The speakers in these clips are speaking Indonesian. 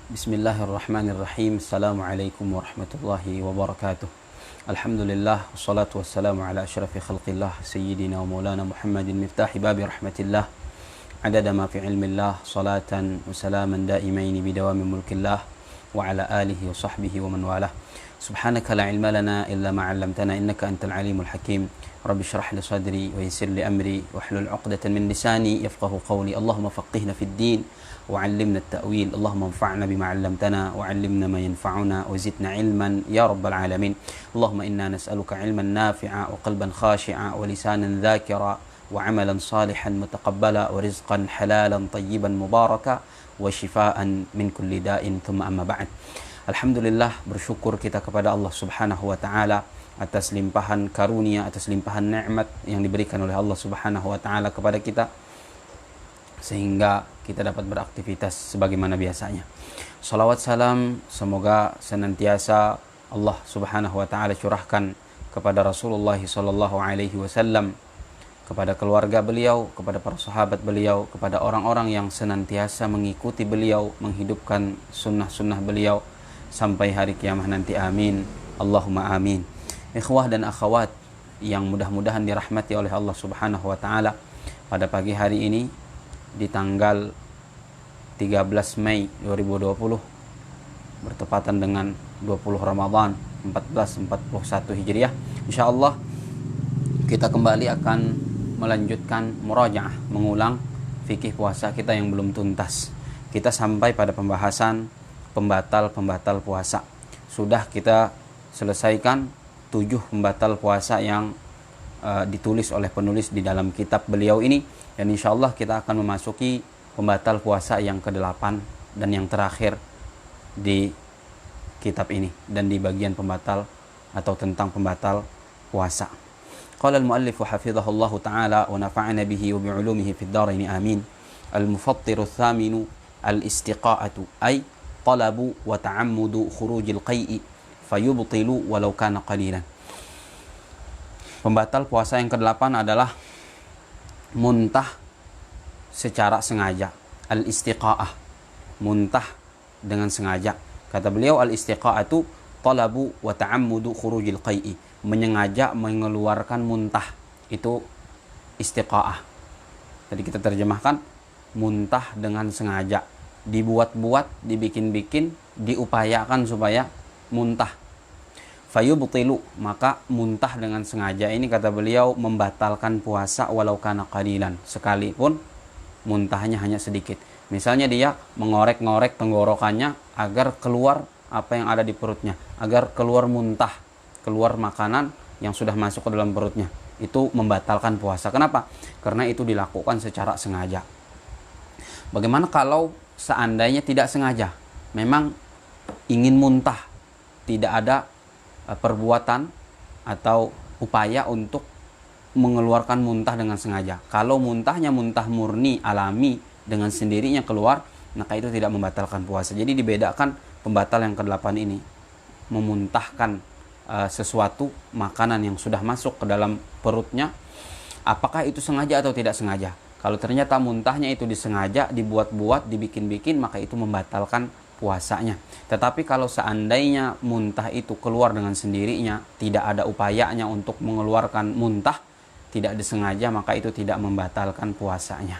Bismillahirrahmanirrahim. Assalamualaikum warahmatullahi wabarakatuh. Alhamdulillah, wassalatu wassalamu ala ashrafi khalqillah, sayyidina wa maulana Muhammadin miftahi babi rahmatillah, adada ma fi ilmillah, salatan wa salaman daimaini bidawami mulkillah, wa ala alihi wa sahbihi wa man walah. Subhanaka la ilma lana illa ma 'allamtana innaka antal alimul hakim. Rabbi shrah li sadri wa yassir li amri wahlul 'uqdatan min lisani yafqahu qawli. Allahumma faqihna fid din وعلمنا التأويل اللهم انفعنا بما علمتنا وعلمنا ما ينفعنا وزدنا علما يا رب العالمين اللهم إنا نسألك علما نافعا وقلبا خاشعا ولسانا ذاكرا وعملا صالحا متقبلا ورزقا حلالا طيبا مباركا وشفاء من كل داء ثم أما بعد. Alhamdulillah, bersyukur kita kepada Allah Subhanahu wa taala atas limpahan karunia, atas limpahan nikmat yang diberikan oleh Allah Subhanahu wa taala kepada kita sehingga kita dapat beraktivitas sebagaimana biasanya. Salawat salam semoga senantiasa Allah Subhanahu wa taala curahkan kepada Rasulullah sallallahu alaihi wasallam, kepada keluarga beliau, kepada para sahabat beliau, kepada orang-orang yang senantiasa mengikuti beliau, menghidupkan sunnah-sunnah beliau sampai hari kiamat nanti. Amin. Allahumma amin. Ikhwah dan akhwat yang mudah-mudahan dirahmati oleh Allah Subhanahu wa taala, pada pagi hari ini di tanggal 13 Mei 2020 bertepatan dengan 20 Ramadan 1441 Hijriah, insyaallah kita kembali akan melanjutkan murajaah, mengulang fikih puasa kita yang belum tuntas. Kita sampai pada pembahasan pembatal-pembatal puasa. Sudah kita selesaikan 7 pembatal puasa yang ditulis oleh penulis di dalam kitab beliau ini, dan insyaallah kita akan memasuki pembatal puasa yang ke-8 dan yang terakhir di kitab ini dan di bagian pembatal atau tentang pembatal puasa. Qala al-muallif hafizahullahu taala wa nafa'ana bihi wa bi'ulumihi fid dharain amin. Al-mufattiru thaminu al-istiqa'atu ay talabu wa ta'ammudu khurujil qai'i fayubtilu walau kana qalilan. Pembatal puasa yang ke-8 adalah muntah secara sengaja. Al-istiqa'ah, muntah dengan sengaja. Kata beliau, al-istiqa'atu talabu wa ta'ammudu khurujil qai'i, menyengaja mengeluarkan muntah, itu istiqa'ah. Tadi kita terjemahkan muntah dengan sengaja, dibuat-buat, dibikin-bikin, diupayakan supaya muntah. Fayubtilu, maka muntah dengan sengaja ini kata beliau membatalkan puasa walau kana qalilan, sekalipun muntahnya hanya sedikit. Misalnya dia mengorek-ngorek tenggorokannya agar keluar apa yang ada di perutnya, agar keluar muntah, keluar makanan yang sudah masuk ke dalam perutnya, itu membatalkan puasa. Kenapa? Karena itu dilakukan secara sengaja. Bagaimana kalau seandainya tidak sengaja, memang ingin muntah, tidak ada perbuatan atau upaya untuk mengeluarkan muntah dengan sengaja. Kalau muntahnya muntah murni alami dengan sendirinya keluar, maka itu tidak membatalkan puasa. Jadi dibedakan pembatal yang ke-8 ini, memuntahkan sesuatu makanan yang sudah masuk ke dalam perutnya, apakah itu sengaja atau tidak sengaja. Kalau ternyata muntahnya itu disengaja, dibuat-buat, dibikin-bikin, maka itu membatalkan puasanya. Tetapi kalau seandainya muntah itu keluar dengan sendirinya, tidak ada upayanya untuk mengeluarkan muntah, tidak disengaja, maka itu tidak membatalkan puasanya.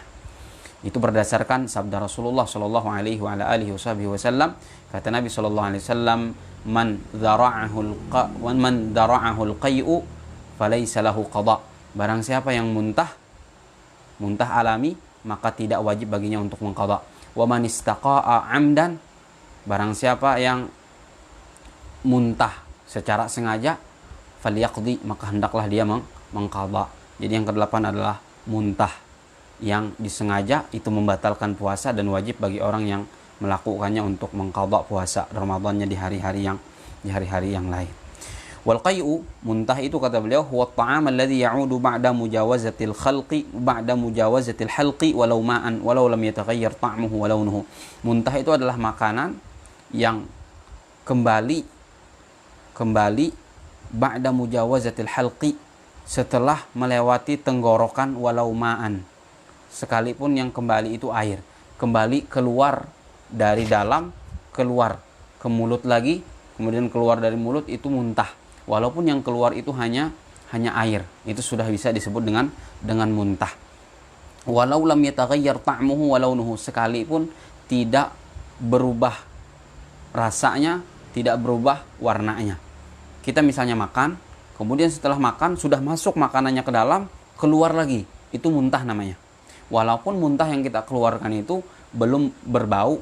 Itu berdasarkan sabda Rasulullah sallallahu alaihi wasallam. Kata Nabi sallallahu alaihi wasallam, man dhara'ahu al-qai'u falaysa lahu qada. Barang siapa yang muntah alami, maka tidak wajib baginya untuk mengqada. Wa man istaqa'a 'amdan, barang siapa yang muntah secara sengaja, falyaqdi, maka hendaklah dia mengqadha. Jadi yang ke-8 adalah muntah yang disengaja, itu membatalkan puasa dan wajib bagi orang yang melakukannya untuk mengqadha puasa Ramadannya di hari-hari yang lain. Wal qai'u, muntah itu kata beliau, huwa at-ta'am alladhi ya'udu ba'da mujawazatil halqi walau ma'an walau lam yataghayyar ta'muhu wa launuhu. Muntah itu adalah makanan yang kembali ba'da mujawazatil halqi, setelah melewati tenggorokan, walau ma'an, sekalipun yang kembali itu air, kembali keluar dari dalam keluar ke mulut lagi, kemudian keluar dari mulut itu muntah. Walaupun yang keluar itu hanya air, itu sudah bisa disebut dengan muntah. Walau lam yataghayyar ta'muhu wa launuhu, sekalipun tidak berubah rasanya, tidak berubah warnanya. Kita misalnya makan, kemudian setelah makan sudah masuk makanannya ke dalam, keluar lagi, itu muntah namanya. Walaupun muntah yang kita keluarkan itu belum berbau,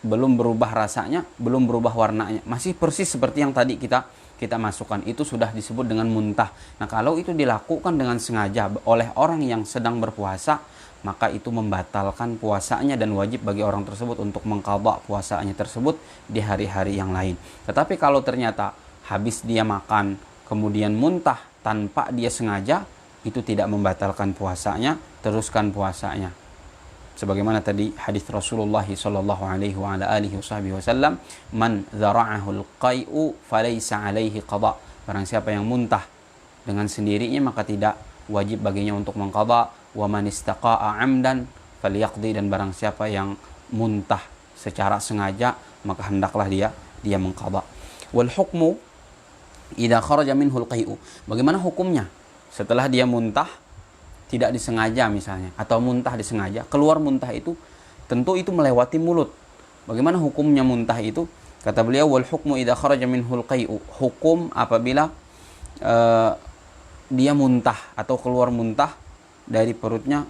belum berubah rasanya, belum berubah warnanya, masih persis seperti yang tadi kita masukkan, itu sudah disebut dengan muntah. Nah, kalau itu dilakukan dengan sengaja oleh orang yang sedang berpuasa, maka itu membatalkan puasanya dan wajib bagi orang tersebut untuk mengqadha puasanya tersebut di hari-hari yang lain. Tetapi kalau ternyata habis dia makan kemudian muntah tanpa dia sengaja, itu tidak membatalkan puasanya, teruskan puasanya. Sebagaimana tadi hadis Rasulullah sallallahu alaihi wasallam, man dzara'ahu al-qai'u falaysa alaihi qada. Barang siapa yang muntah dengan sendirinya maka tidak wajib baginya untuk mengqada. Wa man istaqa'a 'amdan falyaqdi, dan barang siapa yang muntah secara sengaja maka hendaklah dia mengqada. Wal hukmu idza kharaja minhu al-qai'u. Bagaimana hukumnya setelah dia muntah tidak disengaja misalnya, atau muntah disengaja, keluar muntah itu tentu itu melewati mulut. Bagaimana hukumnya muntah itu? Kata beliau, wal hukmu idza kharaja minhul qai'u, hukum apabila dia muntah atau keluar muntah dari perutnya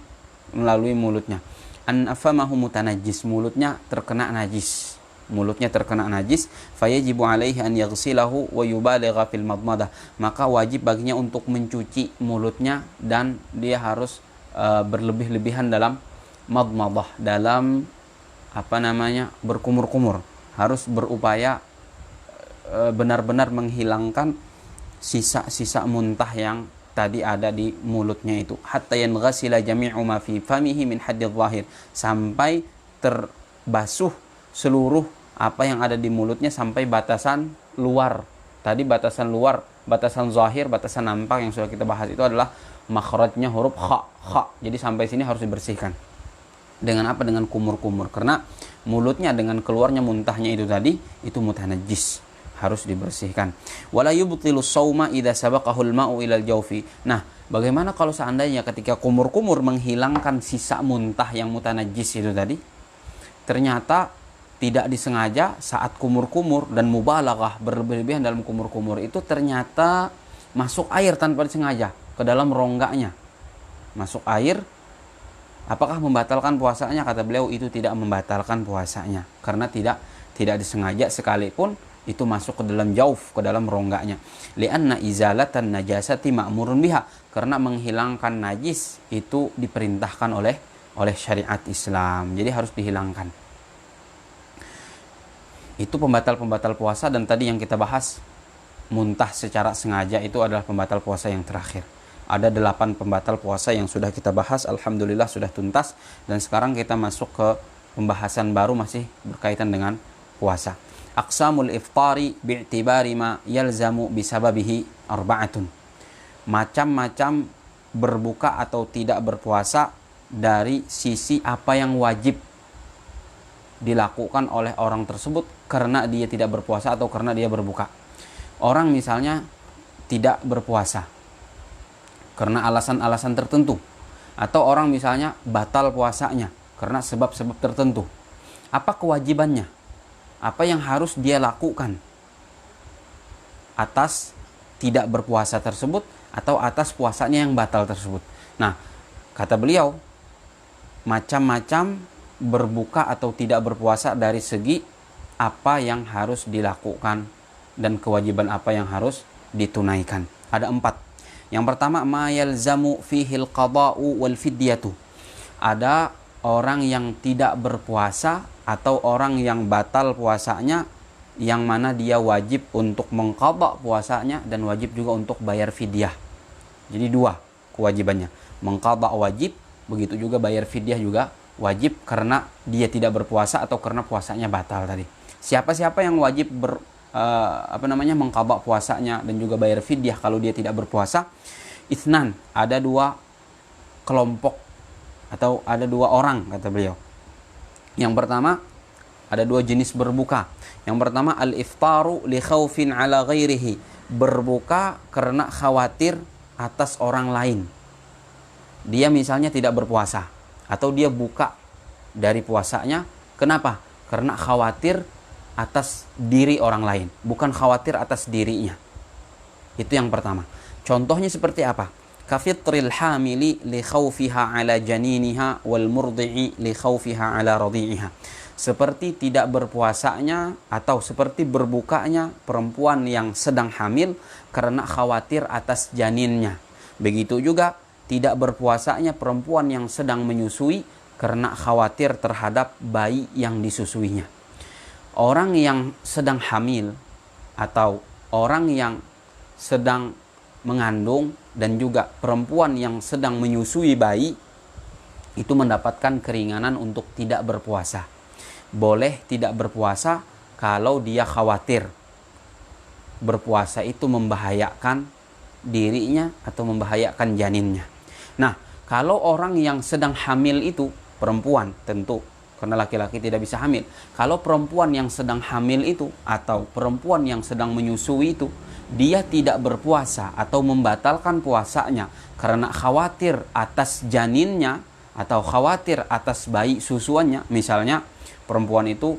melalui mulutnya. An afamahu mutanajjis, mulutnya terkena najis. Mulutnya terkena najis, fayajibu alaihi an yaghsilahu wa yubaligha fil madmadah. Maka wajib baginya untuk mencuci mulutnya dan dia harus berlebih-lebihan dalam madmadah, dalam berkumur-kumur. Harus berupaya benar-benar menghilangkan sisa-sisa muntah yang tadi ada di mulutnya itu. Hatta yanghasila jami'u ma fi famihi min haddidh zahir, sampai terbasuh seluruh apa yang ada di mulutnya sampai batasan luar. Tadi batasan luar, batasan zahir, batasan nampak yang sudah kita bahas itu adalah makhrajnya huruf kha. Jadi sampai sini harus dibersihkan. Dengan apa? Dengan kumur-kumur. Karena mulutnya dengan keluarnya muntahnya itu tadi, itu mutanajjis, harus dibersihkan. Wala yubtilu shauma idza sabaqahu al-ma'u ila al-jawfi. Nah, bagaimana kalau seandainya ketika kumur-kumur menghilangkan sisa muntah yang mutanajjis itu tadi, ternyata tidak disengaja saat kumur-kumur dan mubalaghah, berlebihan dalam kumur-kumur itu, ternyata masuk air tanpa disengaja ke dalam rongganya. Masuk air, apakah membatalkan puasanya? Kata beliau, itu tidak membatalkan puasanya karena tidak disengaja, sekalipun itu masuk ke dalam jauf, ke dalam rongganya. Li'anna izalatan najasati ma'murun biha, karena menghilangkan najis itu diperintahkan oleh syariat Islam. Jadi harus dihilangkan. Itu pembatal-pembatal puasa, dan tadi yang kita bahas muntah secara sengaja itu adalah pembatal puasa yang terakhir. Ada 8 pembatal puasa yang sudah kita bahas, alhamdulillah sudah tuntas, dan sekarang kita masuk ke pembahasan baru masih berkaitan dengan puasa. Aqsamul iftari bi'tibari ma yalzamu bisababihi arba'atun. Macam-macam berbuka atau tidak berpuasa dari sisi apa yang wajib dilakukan oleh orang tersebut karena dia tidak berpuasa atau karena dia berbuka. Orang misalnya tidak berpuasa karena alasan-alasan tertentu, atau orang misalnya batal puasanya karena sebab-sebab tertentu. Apa kewajibannya? Apa yang harus dia lakukan atas tidak berpuasa tersebut atau atas puasanya yang batal tersebut? Nah, kata beliau, macam-macam berbuka atau tidak berpuasa dari segi apa yang harus dilakukan dan kewajiban apa yang harus ditunaikan. Ada 4. Yang pertama, ma yalzamu fihil qada'u wal fidyatu. Ada orang yang tidak berpuasa atau orang yang batal puasanya, yang mana dia wajib untuk mengqadha puasanya dan wajib juga untuk bayar fidyah. Jadi 2 kewajibannya. Mengqadha wajib, begitu juga bayar fidyah juga wajib karena dia tidak berpuasa atau karena puasanya batal tadi. Siapa-siapa yang wajib mengqadha puasanya dan juga bayar fidyah kalau dia tidak berpuasa? Itsnan, ada 2 kelompok atau ada 2 orang, kata beliau. Yang pertama, Ada dua jenis berbuka. Yang pertama al-iftaru li khaufin ala ghairihi. Berbuka karena khawatir atas orang lain. Dia misalnya tidak berpuasa atau dia buka dari puasanya. Kenapa? Karena khawatir atas diri orang lain, bukan khawatir atas dirinya. Itu yang pertama. Contohnya seperti apa? Kafitril hamili li khaufiha ala janiniha wal murdi'i li khaufiha ala radi'iha. Seperti tidak berpuasanya atau seperti berbukanya perempuan yang sedang hamil karena khawatir atas janinnya. Begitu juga tidak berpuasanya perempuan yang sedang menyusui karena khawatir terhadap bayi yang disusuinya. Orang yang sedang hamil atau orang yang sedang mengandung dan juga perempuan yang sedang menyusui bayi itu mendapatkan keringanan untuk tidak berpuasa. Boleh tidak berpuasa kalau dia khawatir berpuasa itu membahayakan dirinya atau membahayakan janinnya. Nah, kalau orang yang sedang hamil itu perempuan, tentu karena laki-laki tidak bisa hamil. Kalau perempuan yang sedang hamil itu atau perempuan yang sedang menyusui itu, dia tidak berpuasa atau membatalkan puasanya karena khawatir atas janinnya atau khawatir atas bayi susuannya. Misalnya perempuan itu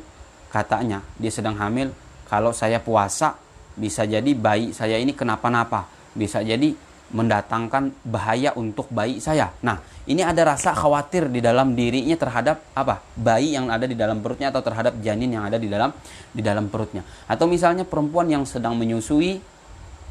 katanya dia sedang hamil, kalau saya puasa bisa jadi bayi saya ini kenapa-napa, bisa jadi mendatangkan bahaya untuk bayi saya. Nah, ini ada rasa khawatir di dalam dirinya terhadap apa? Bayi yang ada di dalam perutnya atau terhadap janin yang ada di dalam perutnya. Atau misalnya perempuan yang sedang menyusui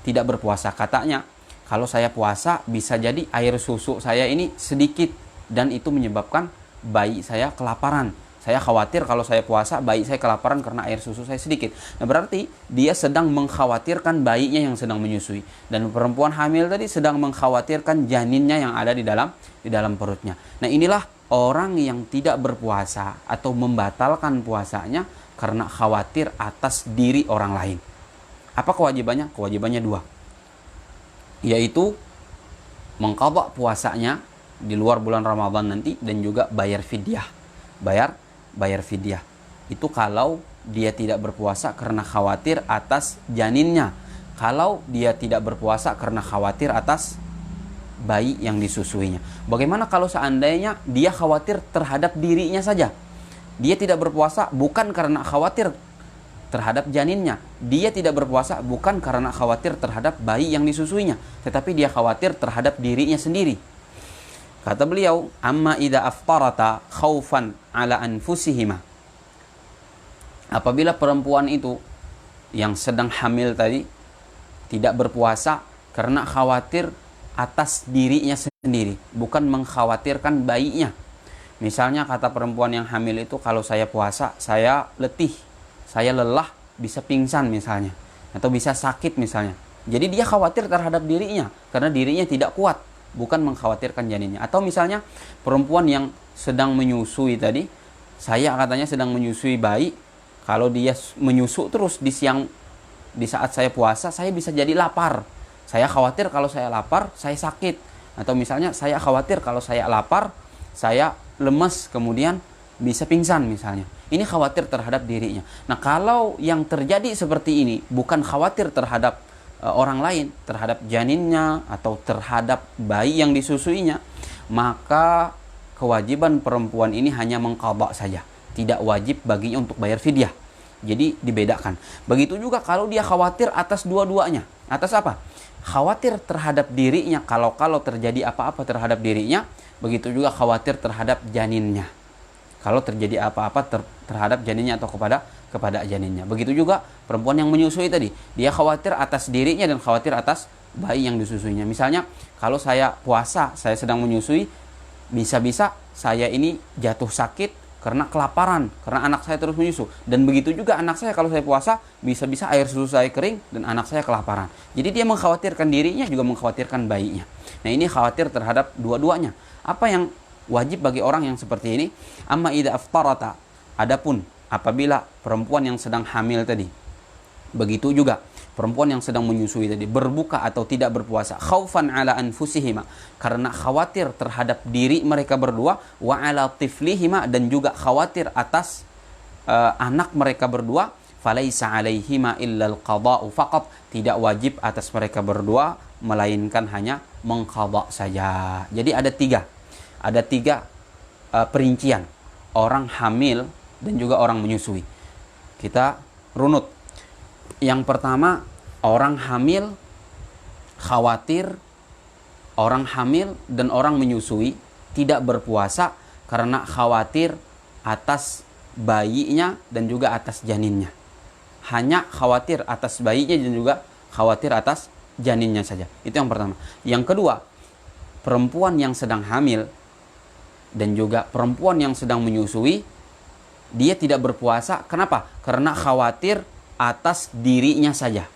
tidak berpuasa, katanya kalau saya puasa bisa jadi air susu saya ini sedikit dan itu menyebabkan bayi saya kelaparan. Saya khawatir kalau saya puasa bayi saya kelaparan karena air susu saya sedikit. Nah, berarti dia sedang mengkhawatirkan bayinya yang sedang menyusui. Dan perempuan hamil tadi sedang mengkhawatirkan janinnya yang ada di dalam perutnya. Nah, inilah orang yang tidak berpuasa atau membatalkan puasanya karena khawatir atas diri orang lain. Apa kewajibannya? Kewajibannya dua. Yaitu mengqadha puasanya di luar bulan Ramadan nanti dan juga bayar fidyah. Bayar fidyah. Itu kalau dia tidak berpuasa karena khawatir atas janinnya. Kalau dia tidak berpuasa karena khawatir atas bayi yang disusuinya. Bagaimana kalau seandainya dia khawatir terhadap dirinya saja? Dia tidak berpuasa bukan karena khawatir terhadap janinnya. Dia tidak berpuasa bukan karena khawatir terhadap bayi yang disusuinya, tetapi dia khawatir terhadap dirinya sendiri. Kata beliau, amma idza aftarata khaufan ala anfusihima. Apabila perempuan itu yang sedang hamil tadi tidak berpuasa karena khawatir atas dirinya sendiri, bukan mengkhawatirkan bayinya. Misalnya kata perempuan yang hamil itu, kalau saya puasa, saya letih, saya lelah, bisa pingsan misalnya, atau bisa sakit misalnya. Jadi dia khawatir terhadap dirinya karena dirinya tidak kuat, bukan mengkhawatirkan janinnya. Atau misalnya perempuan yang sedang menyusui tadi, saya katanya sedang menyusui bayi, kalau dia menyusu terus di saat saya puasa, saya bisa jadi lapar. Saya khawatir kalau saya lapar, saya sakit. Atau misalnya saya khawatir kalau saya lapar, saya lemas, kemudian bisa pingsan misalnya. Ini khawatir terhadap dirinya. Nah, kalau yang terjadi seperti ini bukan khawatir terhadap orang lain, terhadap janinnya atau terhadap bayi yang disusuinya, maka kewajiban perempuan ini hanya mengqadha saja, tidak wajib baginya untuk bayar fidyah. Jadi dibedakan. Begitu juga kalau dia khawatir atas dua-duanya. Atas apa? Khawatir terhadap dirinya, kalau terjadi apa-apa terhadap dirinya, begitu juga khawatir terhadap janinnya. Kalau terjadi apa-apa terhadap janinnya atau kepada janinnya. Begitu juga perempuan yang menyusui tadi, dia khawatir atas dirinya dan khawatir atas bayi yang disusuinya. Misalnya, kalau saya puasa, saya sedang menyusui, bisa-bisa saya ini jatuh sakit karena kelaparan, karena anak saya terus menyusu. Dan begitu juga anak saya, kalau saya puasa, bisa-bisa air susu saya kering dan anak saya kelaparan. Jadi dia mengkhawatirkan dirinya, juga mengkhawatirkan bayinya. Nah, ini khawatir terhadap dua-duanya. Apa yang wajib bagi orang yang seperti ini? Amma idza aftarata, adapun apabila perempuan yang sedang hamil tadi, begitu juga perempuan yang sedang menyusui tadi, berbuka atau tidak berpuasa, khaufan ala anfusihima, karena khawatir terhadap diri mereka berdua, wa ala tiflihima, dan juga khawatir atas anak mereka berdua, falaisa alaihima illal qada'u faqat, tidak wajib atas mereka berdua melainkan hanya mengqada saja. Jadi ada tiga perincian orang hamil dan juga orang menyusui. Kita runut. Yang pertama, orang hamil khawatir orang hamil dan orang menyusui tidak berpuasa karena khawatir atas bayinya dan juga atas janinnya. Hanya khawatir atas bayinya dan juga khawatir atas janinnya saja. Itu yang pertama. Yang kedua, perempuan yang sedang hamil dan juga perempuan yang sedang menyusui, dia tidak berpuasa. Kenapa? Karena khawatir atas dirinya saja.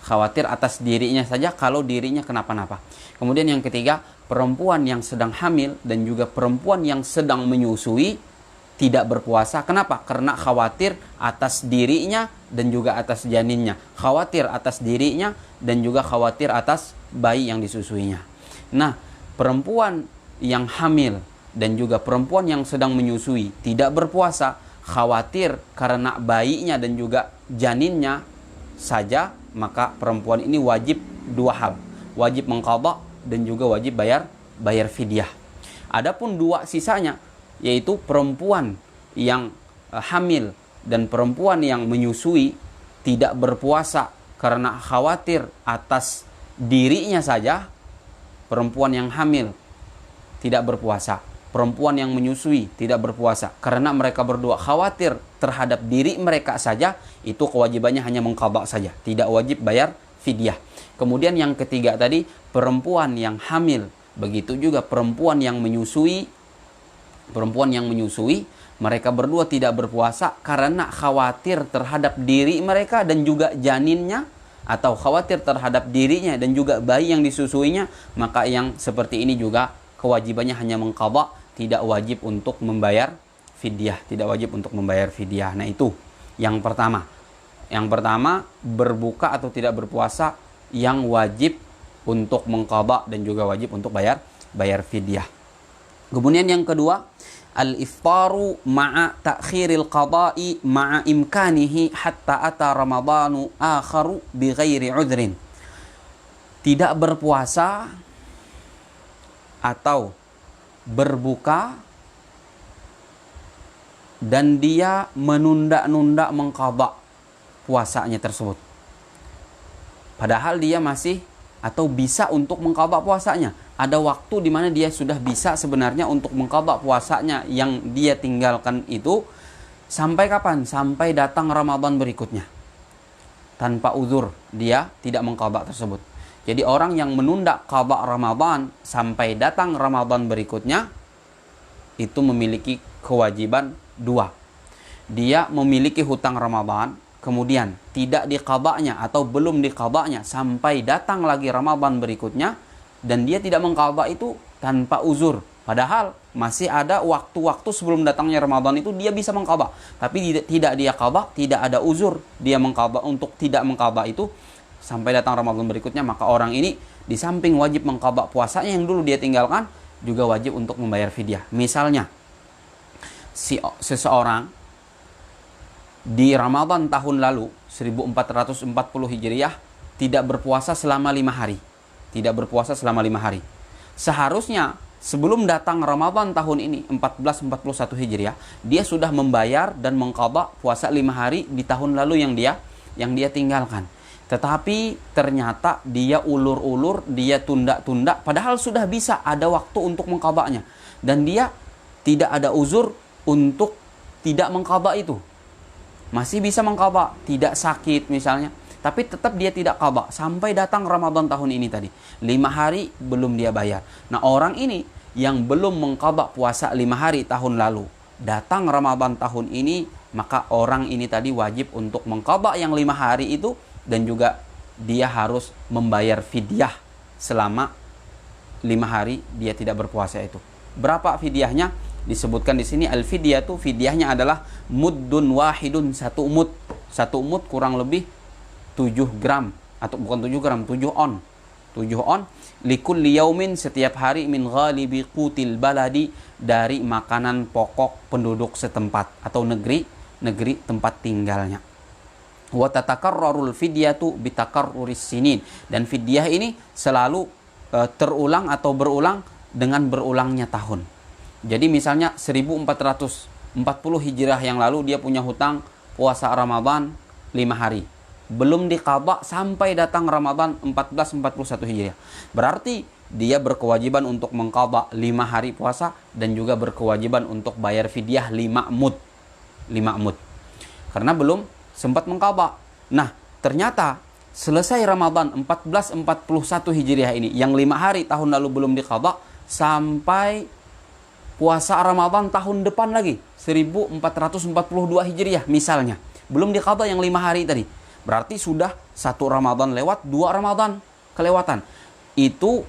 Khawatir atas dirinya saja kalau dirinya kenapa-napa. Kemudian yang ketiga, perempuan yang sedang hamil dan juga perempuan yang sedang menyusui tidak berpuasa. Kenapa? Karena khawatir atas dirinya dan juga atas janinnya. Khawatir atas dirinya dan juga khawatir atas bayi yang disusuinya. Nah, perempuan yang hamil dan juga perempuan yang sedang menyusui tidak berpuasa, khawatir karena bayinya dan juga janinnya saja, maka perempuan ini wajib dua hal. Wajib mengqadha dan juga wajib bayar fidyah. Adapun dua sisanya, yaitu perempuan yang hamil dan perempuan yang menyusui tidak berpuasa karena khawatir atas dirinya saja. Perempuan yang hamil tidak berpuasa, perempuan yang menyusui tidak berpuasa karena mereka berdua khawatir terhadap diri mereka saja. Itu kewajibannya hanya mengqadha saja, tidak wajib bayar fidyah. Kemudian yang ketiga tadi, perempuan yang hamil, begitu juga perempuan yang menyusui. Perempuan yang menyusui, mereka berdua tidak berpuasa karena khawatir terhadap diri mereka dan juga janinnya, atau khawatir terhadap dirinya dan juga bayi yang disusuinya. Maka yang seperti ini juga kewajibannya hanya mengqadha, tidak wajib untuk membayar fidyah, tidak wajib untuk membayar fidyah. Nah, itu yang pertama. Yang pertama, berbuka atau tidak berpuasa yang wajib untuk mengqadha dan juga wajib untuk bayar fidyah. Kemudian yang kedua, al-iftaru ma'a ta'khiril qada'i ma'a imkanihi hatta ata ramadhanu akharu bighairi udhrin. Tidak berpuasa atau berbuka dan dia menunda-nunda mengqadha puasanya tersebut. Padahal dia masih atau bisa untuk mengqadha puasanya. Ada waktu di mana dia sudah bisa sebenarnya untuk mengqadha puasanya yang dia tinggalkan itu. Sampai kapan? Sampai datang Ramadan berikutnya. Tanpa uzur dia tidak mengqadha tersebut. Jadi orang yang menunda qadha Ramadan sampai datang Ramadan berikutnya itu memiliki kewajiban dua. Dia memiliki hutang Ramadan, kemudian tidak diqadhanya atau belum diqadhanya sampai datang lagi Ramadan berikutnya, dan dia tidak mengqadha itu tanpa uzur. Padahal masih ada waktu-waktu sebelum datangnya Ramadan itu dia bisa mengqadha, tapi tidak dia qadha, tidak ada uzur dia mengqadha untuk tidak mengqadha itu sampai datang Ramadan berikutnya. Maka orang ini di samping wajib mengqadha puasanya yang dulu dia tinggalkan, juga wajib untuk membayar fidyah. Misalnya seseorang di Ramadan tahun lalu 1440 Hijriah tidak berpuasa selama 5 hari. Tidak berpuasa selama 5 hari. Seharusnya sebelum datang Ramadan tahun ini 1441 Hijriah, dia sudah membayar dan mengqadha puasa 5 hari di tahun lalu yang dia tinggalkan. Tetapi ternyata dia ulur-ulur, dia tunda-tunda, padahal sudah bisa ada waktu untuk mengqadhanya, dan dia tidak ada uzur untuk tidak mengqadha itu. Masih bisa mengqadha, tidak sakit misalnya, tapi tetap dia tidak qadha sampai datang Ramadan tahun ini tadi. 5 hari belum dia bayar. Nah, orang ini yang belum mengqadha puasa 5 hari tahun lalu, datang Ramadan tahun ini, maka orang ini tadi wajib untuk mengqadha yang 5 hari itu, dan juga dia harus membayar fidyah selama 5 hari dia tidak berpuasa itu. Berapa fidyahnya? Disebutkan di sini al-fidyah itu fidyahnya adalah muddun wahidun, satu mud. Satu mud kurang lebih 7 gram, atau bukan 7 gram, 7 on. 7 on likulli yaumin, setiap hari, min ghalibi qutil baladi, dari makanan pokok penduduk setempat atau negeri negeri tempat tinggalnya. Wa tatakarrarul fidyatu bitakarruris sinin, dan fidyah ini selalu terulang atau berulang dengan berulangnya tahun. Jadi misalnya 1440 Hijriah yang lalu dia punya hutang puasa Ramadan 5 hari. Belum diqadha sampai datang Ramadan 1441 Hijriah. Berarti dia berkewajiban untuk mengqadha 5 hari puasa dan juga berkewajiban untuk bayar fidyah 5 mud. 5 mud. Karena belum sempat mengqadha. Nah, ternyata selesai Ramadan 1441 Hijriah ini yang 5 hari tahun lalu belum diqadha sampai puasa Ramadan tahun depan lagi 1442 Hijriah misalnya. Belum diqadha yang 5 hari tadi. Berarti sudah 1 Ramadan lewat, 2 Ramadan kelewatan. Itu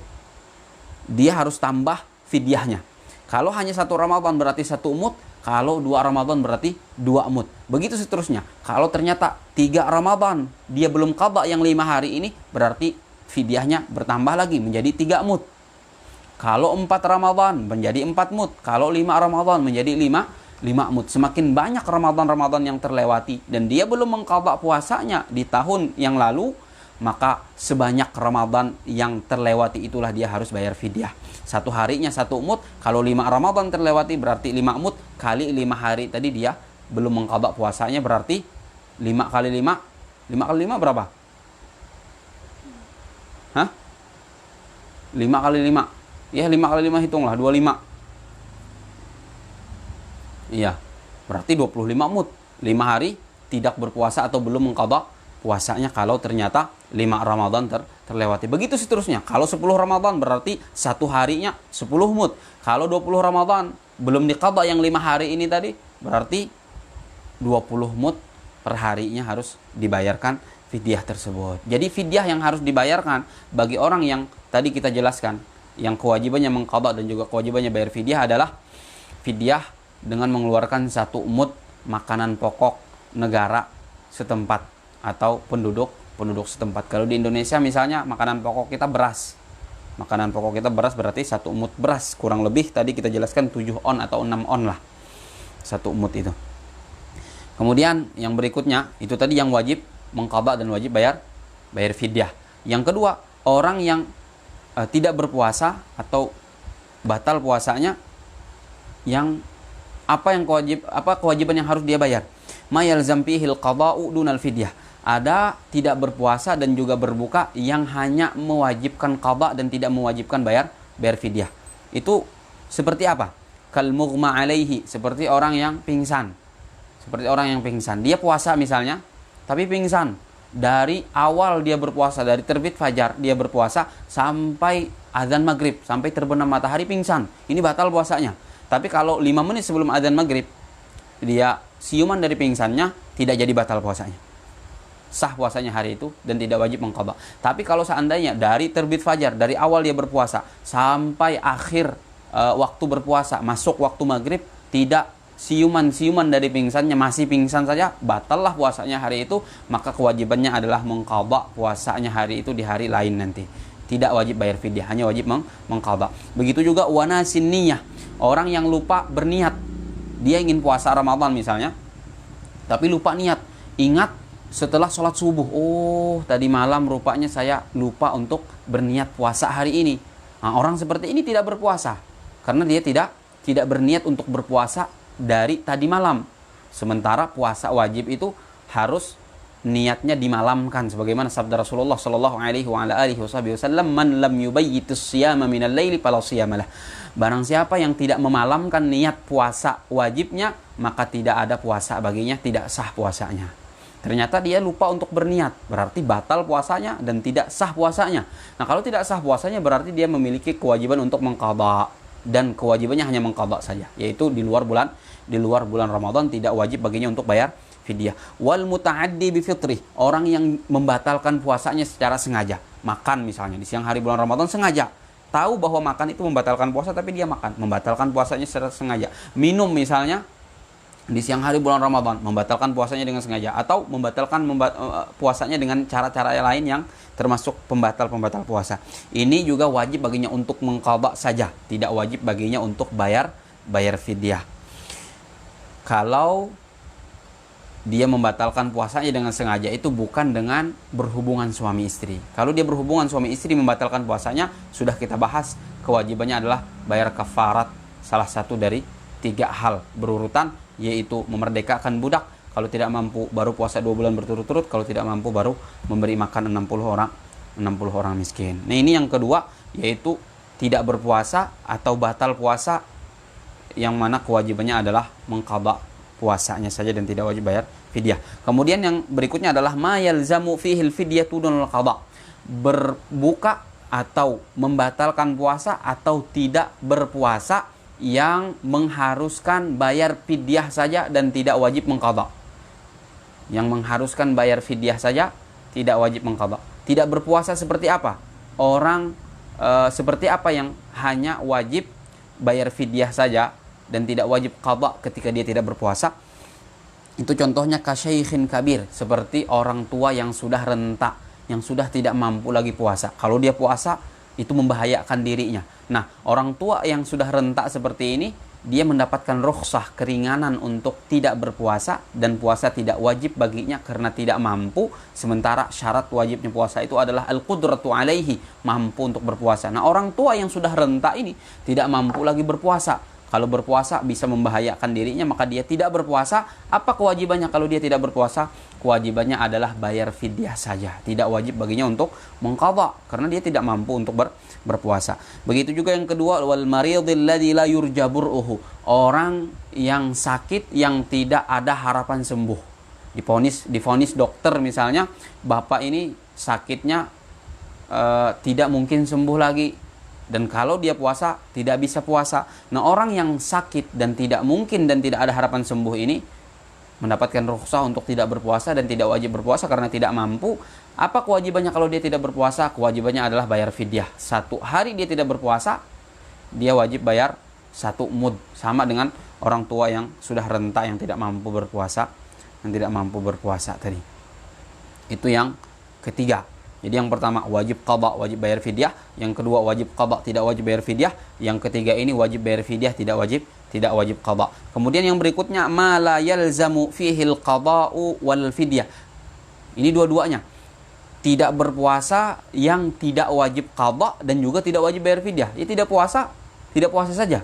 dia harus tambah fidyahnya. Kalau hanya 1 Ramadan berarti 1 mud, kalau 2 Ramadan berarti 2 mud. Begitu seterusnya. Kalau ternyata 3 Ramadan dia belum qadha yang 5 hari ini, berarti fidyahnya bertambah lagi menjadi 3 mud. Kalau 4 Ramadan menjadi 4 mud. Kalau 5 Ramadan menjadi 5 mud. Semakin banyak Ramadan-Ramadan yang terlewati dan dia belum mengqadha puasanya di tahun yang lalu, maka sebanyak Ramadan yang terlewati itulah dia harus bayar fidyah. 1 harinya 1 mud. Kalau 5 Ramadan terlewati berarti 5 mud kali 5 hari tadi dia belum mengqadha puasanya, berarti 5 kali 5. 5 kali 5 berapa? Hah? 5 kali 5. Ya 5 kali 5 hitunglah 25. Iya. Berarti 25 mud. 5 hari tidak berpuasa atau belum mengqadha puasanya kalau ternyata 5 Ramadan terlewati. Begitu seterusnya. Kalau 10 Ramadan berarti 1 harinya 10 mud. Kalau 20 Ramadan belum diqadha yang 5 hari ini tadi, berarti 20 mud per harinya harus dibayarkan fidyah tersebut. Jadi fidyah yang harus dibayarkan bagi orang yang tadi kita jelaskan, yang kewajibannya mengqadha dan juga kewajibannya bayar fidyah adalah fidyah dengan mengeluarkan 1 mud makanan pokok negara setempat atau penduduk setempat. Kalau di Indonesia misalnya makanan pokok kita beras. Makanan pokok kita beras berarti 1 mud beras. Kurang lebih tadi kita jelaskan 7 on atau 6 on lah. 1 mud itu. Kemudian yang berikutnya, itu tadi yang wajib mengqadha dan wajib bayar fidyah. Yang kedua, orang yang tidak berpuasa atau batal puasanya, yang apa kewajiban yang harus dia bayar? Ma yalzam fihil qada'u dunal fidyah. Ada tidak berpuasa dan juga berbuka yang hanya mewajibkan qadha dan tidak mewajibkan bayar fidyah. Itu seperti apa? Kal mughma alaihi, seperti orang yang pingsan. Dia puasa misalnya, tapi pingsan. Dari awal dia berpuasa, dari terbit fajar dia berpuasa sampai azan maghrib, sampai terbenam matahari pingsan. Ini batal puasanya. Tapi kalau 5 menit sebelum azan maghrib dia siuman dari pingsannya, tidak jadi batal puasanya. Sah puasanya hari itu dan tidak wajib mengqadha. Tapi kalau seandainya dari terbit fajar, dari awal dia berpuasa sampai akhir waktu berpuasa, masuk waktu maghrib, tidak siuman dari pingsannya, masih pingsan saja, batallah puasanya hari itu, maka kewajibannya adalah mengqadha puasanya hari itu di hari lain nanti. Tidak wajib bayar fidyah, hanya wajib mengqadha. Begitu juga wanasin niyah, orang yang lupa berniat. Dia ingin puasa Ramadan misalnya, tapi lupa niat. Ingat setelah sholat subuh, oh tadi malam rupanya saya lupa untuk berniat puasa hari ini. Nah, orang seperti ini tidak berpuasa karena dia tidak berniat untuk berpuasa dari tadi malam. Sementara puasa wajib itu harus niatnya dimalamkan, sebagaimana sabda Rasulullah sallallahu alaihi wasallam, man lam yubayyitus siyama minal laili fala siyamalah. Barang siapa yang tidak memalamkan niat puasa wajibnya, maka tidak ada puasa baginya, tidak sah puasanya. Ternyata dia lupa untuk berniat, berarti batal puasanya dan tidak sah puasanya. Nah, kalau tidak sah puasanya berarti dia memiliki kewajiban untuk mengqadha, dan kewajibannya hanya mengqadha saja, yaitu di luar bulan Ramadan tidak wajib baginya untuk bayar fidyah. Wal muta'addi bi fitrih, orang yang membatalkan puasanya secara sengaja. Makan misalnya di siang hari bulan Ramadan sengaja. Tahu bahwa makan itu membatalkan puasa tapi dia makan, membatalkan puasanya secara sengaja. Minum misalnya di siang hari bulan Ramadan, membatalkan puasanya dengan sengaja, atau membatalkan puasanya dengan cara-cara lain yang termasuk pembatal puasa. Ini juga wajib baginya untuk mengqadha saja, tidak wajib baginya untuk bayar fidyah. Kalau dia membatalkan puasanya dengan sengaja itu bukan dengan berhubungan suami istri. Kalau dia berhubungan suami istri membatalkan puasanya, sudah kita bahas, kewajibannya adalah bayar kafarat salah satu dari 3 hal berurutan, yaitu memerdekakan budak, kalau tidak mampu baru puasa 2 bulan berturut-turut, kalau tidak mampu baru memberi makan 60 orang miskin. Nah, ini yang kedua, yaitu tidak berpuasa atau batal puasa, yang mana kewajibannya adalah mengqadha puasanya saja dan tidak wajib bayar fidyah. Kemudian yang berikutnya adalah ma yalzamu fihil fidyatu dunal qadha. Berbuka atau membatalkan puasa atau tidak berpuasa yang mengharuskan bayar fidyah saja dan tidak wajib mengqadha. Yang mengharuskan bayar fidyah saja, tidak wajib mengqadha. Tidak berpuasa seperti apa? Orang seperti apa yang hanya wajib bayar fidyah saja dan tidak wajib qadha ketika dia tidak berpuasa? Itu contohnya kasyaikhin kabir, seperti orang tua yang sudah renta, yang sudah tidak mampu lagi puasa. Kalau dia puasa itu membahayakan dirinya. Nah, orang tua yang sudah renta seperti ini, dia mendapatkan rukhsah, keringanan untuk tidak berpuasa, dan puasa tidak wajib baginya karena tidak mampu, sementara syarat wajibnya puasa itu adalah al-qudratu alaihi, mampu untuk berpuasa. Nah, orang tua yang sudah renta ini tidak mampu lagi berpuasa. Kalau berpuasa bisa membahayakan dirinya, maka dia tidak berpuasa. Apa kewajibannya kalau dia tidak berpuasa? Kewajibannya adalah bayar fidyah saja. Tidak wajib baginya untuk mengqadha karena dia tidak mampu untuk berpuasa. Begitu juga yang kedua, wal maridil ladzi la yurjaburuhu. Orang yang sakit yang tidak ada harapan sembuh. Divonis dokter misalnya, bapak ini sakitnya tidak mungkin sembuh lagi. Dan kalau dia puasa, tidak bisa puasa. Nah, orang yang sakit dan tidak mungkin dan tidak ada harapan sembuh ini mendapatkan rukhsah untuk tidak berpuasa dan tidak wajib berpuasa karena tidak mampu. Apa kewajibannya kalau dia tidak berpuasa? Kewajibannya adalah bayar fidyah. 1 hari dia tidak berpuasa, dia wajib bayar 1 mud. Sama dengan orang tua yang sudah renta, yang tidak mampu berpuasa, tadi. Itu yang ketiga. Jadi yang pertama wajib qadha, wajib bayar fidyah. Yang kedua wajib qadha, tidak wajib bayar fidyah. Yang ketiga ini wajib bayar fidyah, tidak wajib qadha. Kemudian yang berikutnya ma la yalzamu fihil qadha'u wal fidyah. Ini dua-duanya. Tidak berpuasa yang tidak wajib qadha dan juga tidak wajib bayar fidyah. Ya tidak puasa saja.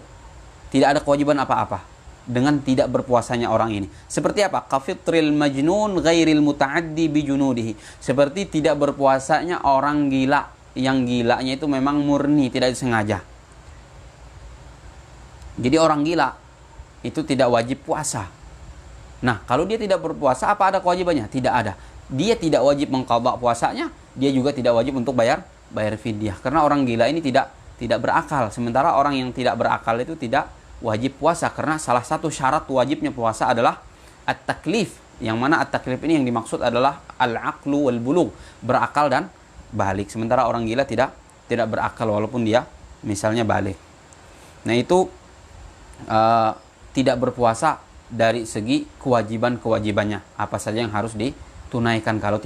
Tidak ada kewajiban apa-apa dengan tidak berpuasanya orang ini. Seperti apa? Kafitril majnun ghairil muta'addi bijunudihi. Seperti tidak berpuasanya orang gila, yang gilanya itu memang murni, tidak disengaja. Jadi orang gila itu tidak wajib puasa. Nah, kalau dia tidak berpuasa, apa ada kewajibannya? Tidak ada. Dia tidak wajib mengqadha puasanya, dia juga tidak wajib untuk bayar fidyah. Karena orang gila ini tidak berakal. Sementara orang yang tidak berakal itu tidak wajib puasa, karena salah satu syarat wajibnya puasa adalah at-taklif, yang mana at-taklif ini yang dimaksud adalah al-aqlu wal bulugh, berakal dan balik. Sementara orang gila tidak berakal walaupun dia misalnya balik. Nah, itu tidak berpuasa dari segi kewajibannya, apa saja yang harus ditunaikan kalau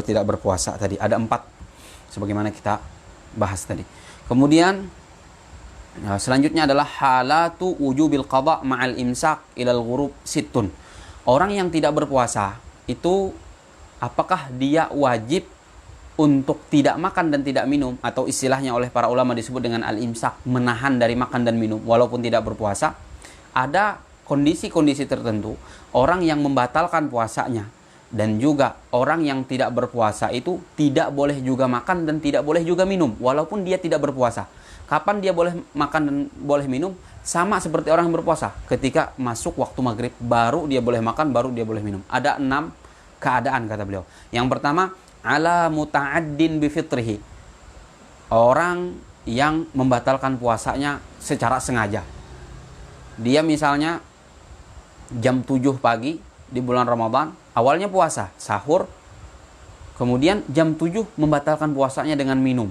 tidak berpuasa. Tadi ada 4 sebagaimana kita bahas tadi. Kemudian selanjutnya adalah halatu wujubil qadha ma'al imsak ilal ghurub sittun. Orang yang tidak berpuasa itu apakah dia wajib untuk tidak makan dan tidak minum, atau istilahnya oleh para ulama disebut dengan al-imsak, menahan dari makan dan minum walaupun tidak berpuasa? Ada kondisi-kondisi tertentu orang yang membatalkan puasanya, dan juga orang yang tidak berpuasa itu tidak boleh juga makan dan tidak boleh juga minum walaupun dia tidak berpuasa. Kapan dia boleh makan dan boleh minum? Sama seperti orang yang berpuasa. Ketika masuk waktu maghrib, baru dia boleh makan, baru dia boleh minum. Ada 6 keadaan kata beliau. Yang pertama, ala muta'addin bifitrihi. Orang yang membatalkan puasanya secara sengaja. Dia misalnya jam 7 pagi di bulan Ramadan, awalnya puasa, sahur. Kemudian jam 7 membatalkan puasanya dengan minum.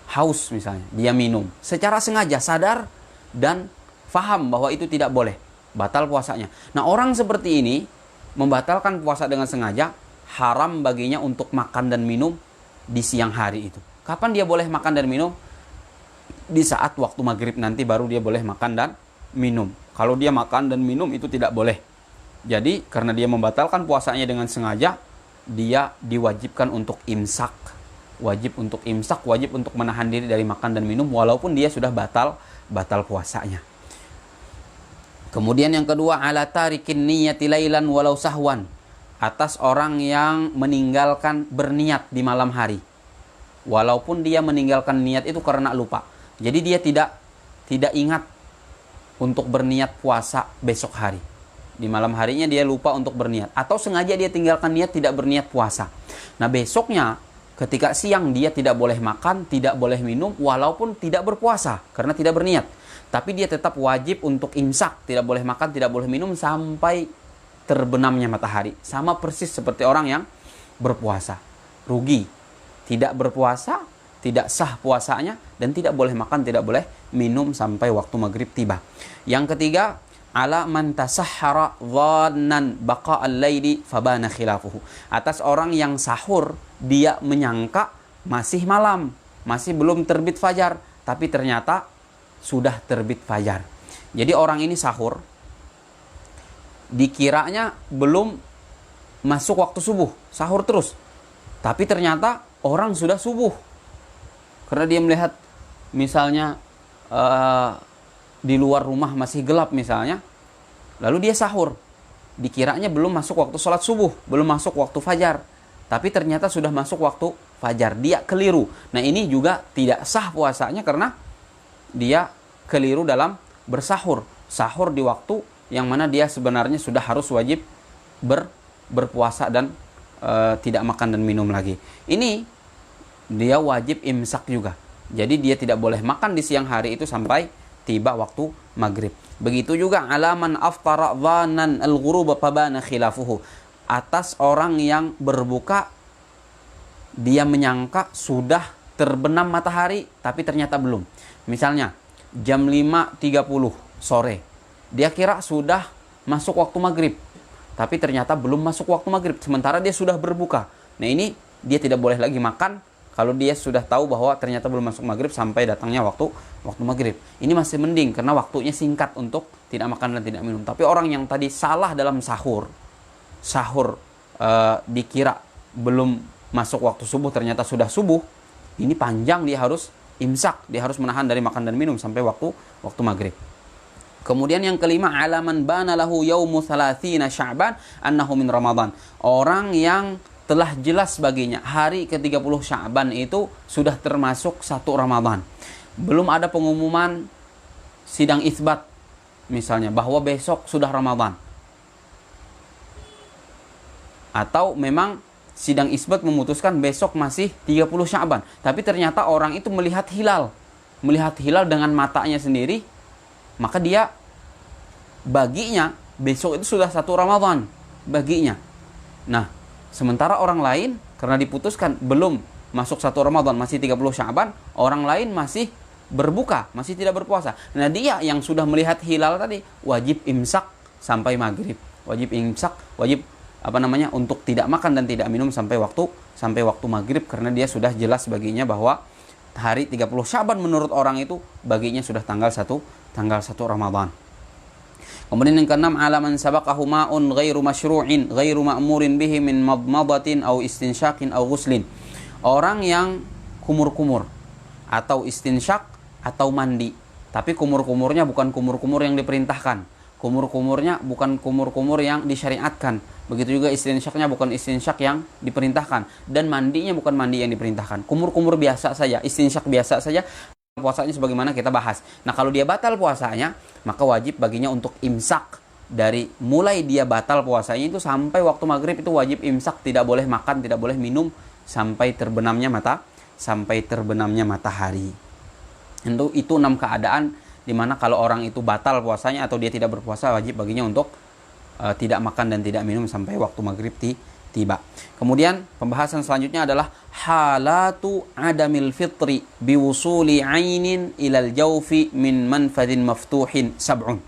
Haus misalnya, dia minum secara sengaja, sadar dan faham bahwa itu tidak boleh, batal puasanya. Nah, orang seperti ini membatalkan puasa dengan sengaja, haram baginya untuk makan dan minum di siang hari itu. Kapan dia boleh makan dan minum? Di saat waktu maghrib nanti baru dia boleh makan dan minum. Kalau dia makan dan minum itu tidak boleh. Jadi karena dia membatalkan puasanya dengan sengaja, dia diwajibkan untuk imsak. Wajib untuk imsak, wajib untuk menahan diri dari makan dan minum walaupun dia sudah batal puasanya. Kemudian yang kedua, ala tarikin niyati lailan walau sahwan, atas orang yang meninggalkan berniat di malam hari. Walaupun dia meninggalkan niat itu karena lupa. Jadi dia tidak ingat untuk berniat puasa besok hari. Di malam harinya dia lupa untuk berniat, atau sengaja dia tinggalkan niat tidak berniat puasa. Nah, besoknya ketika siang dia tidak boleh makan, tidak boleh minum walaupun tidak berpuasa karena tidak berniat. Tapi dia tetap wajib untuk imsak, tidak boleh makan, tidak boleh minum sampai terbenamnya matahari. Sama persis seperti orang yang berpuasa. Rugi. Tidak berpuasa, tidak sah puasanya, dan tidak boleh makan, tidak boleh minum sampai waktu maghrib tiba. Yang ketiga, ala man tasahhara dhannan baqa'al laili fabana khilafuhu. Atas orang yang sahur, dia menyangka masih malam, masih belum terbit fajar, tapi ternyata sudah terbit fajar. Jadi orang ini sahur, dikiranya belum masuk waktu subuh, sahur terus. Tapi ternyata orang sudah subuh. Karena dia melihat misalnya di luar rumah masih gelap misalnya, lalu dia sahur. Dikiranya belum masuk waktu sholat subuh, belum masuk waktu fajar. Tapi ternyata sudah masuk waktu fajar. Dia keliru. Nah, ini juga tidak sah puasanya karena dia keliru dalam bersahur. Sahur di waktu yang mana dia sebenarnya sudah harus wajib berpuasa dan tidak makan dan minum lagi. Ini dia wajib imsak juga. Jadi dia tidak boleh makan di siang hari itu sampai tiba waktu maghrib. Begitu juga alaman aftara dhanan al-ghurub fabana khilafuhu. Atas orang yang berbuka, dia menyangka sudah terbenam matahari tapi ternyata belum. Misalnya jam 5.30 sore, dia kira sudah masuk waktu maghrib, tapi ternyata belum masuk waktu maghrib, sementara dia sudah berbuka. Nah, ini dia tidak boleh lagi makan kalau dia sudah tahu bahwa ternyata belum masuk maghrib sampai datangnya waktu maghrib. Ini masih mending karena waktunya singkat untuk tidak makan dan tidak minum. Tapi orang yang tadi salah dalam sahur dikira belum masuk waktu subuh, ternyata sudah subuh, ini panjang, dia harus imsak, dia harus menahan dari makan dan minum sampai waktu maghrib. Kemudian yang kelima, alaman bana lahu yaumu 30 Sya'ban annahu min Ramadan. Orang yang telah jelas baginya hari ke-30 Sya'ban itu sudah termasuk 1 Ramadan. Belum ada pengumuman sidang itsbat misalnya bahwa besok sudah Ramadan. Atau memang sidang isbat memutuskan besok masih 30 Sya'ban. Tapi ternyata orang itu melihat hilal dengan matanya sendiri, maka dia baginya besok itu sudah 1 Ramadan baginya. Nah, sementara orang lain karena diputuskan belum masuk 1 Ramadan, masih 30 Sya'ban, orang lain masih berbuka, masih tidak berpuasa. Nah, dia yang sudah melihat hilal tadi wajib imsak sampai maghrib. Wajib imsak, wajib untuk tidak makan dan tidak minum sampai waktu maghrib, karena dia sudah jelas baginya bahwa hari 30 Sya'ban menurut orang itu baginya sudah tanggal 1 Ramadan. Kemudian yang keenam, alaman sabaqahu ma'un ghairu masyru'in ghairu ma'murin bihi min madmadatin au istinsyakin au ghuslin. Orang yang kumur-kumur atau istinsyak atau mandi, tapi kumur-kumurnya bukan kumur-kumur yang diperintahkan. Kumur-kumurnya bukan kumur-kumur yang disyariatkan. Begitu juga istinsyaknya bukan istinsyak yang diperintahkan. Dan mandinya bukan mandi yang diperintahkan. Kumur-kumur biasa saja, istinsyak biasa saja. Puasanya sebagaimana kita bahas. Nah, kalau dia batal puasanya, maka wajib baginya untuk imsak. Dari mulai dia batal puasanya itu sampai waktu maghrib itu wajib imsak. Tidak boleh makan, tidak boleh minum sampai terbenamnya matahari. Itu 6 keadaan di mana kalau orang itu batal puasanya atau dia tidak berpuasa, wajib baginya untuk tidak makan dan tidak minum sampai waktu maghrib tiba. Kemudian pembahasan selanjutnya adalah halatu adamil fitri biwusuli ainin ilal jawfi min manfadin maftuhin sab'un.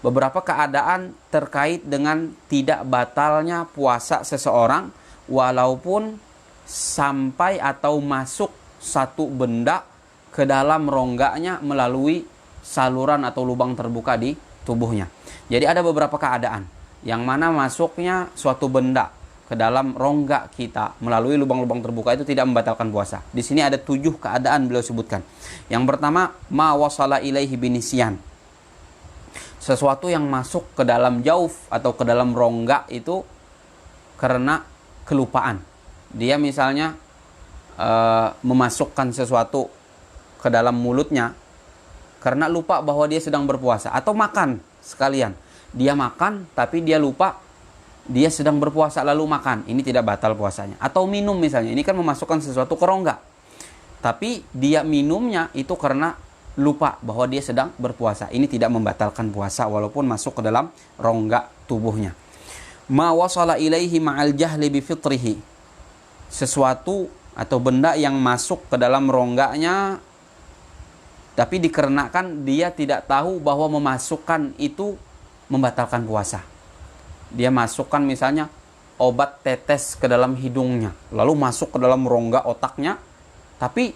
Beberapa keadaan terkait dengan tidak batalnya puasa seseorang walaupun sampai atau masuk satu benda ke dalam rongganya melalui saluran atau lubang terbuka di tubuhnya. Jadi ada beberapa keadaan. yang mana masuknya suatu benda ke dalam rongga kita melalui lubang-lubang terbuka itu tidak membatalkan puasa. Di sini ada 7 keadaan beliau sebutkan. Yang pertama, ma wasala ilaihi binisyan. Sesuatu yang masuk ke dalam jauf atau ke dalam rongga itu karena kelupaan. Dia misalnya memasukkan sesuatu ke dalam mulutnya karena lupa bahwa dia sedang berpuasa, atau makan sekalian. Dia makan tapi dia lupa dia sedang berpuasa lalu makan. Ini tidak batal puasanya. Atau minum misalnya. Ini kan memasukkan sesuatu ke rongga. Tapi dia minumnya itu karena lupa bahwa dia sedang berpuasa. Ini tidak membatalkan puasa walaupun masuk ke dalam rongga tubuhnya. Ma wasala ilaihi ma'al jahli bi fitrihi. Sesuatu atau benda yang masuk ke dalam rongganya tapi dikarenakan dia tidak tahu bahwa memasukkan itu membatalkan puasa. Dia masukkan misalnya obat tetes ke dalam hidungnya, lalu masuk ke dalam rongga otaknya. Tapi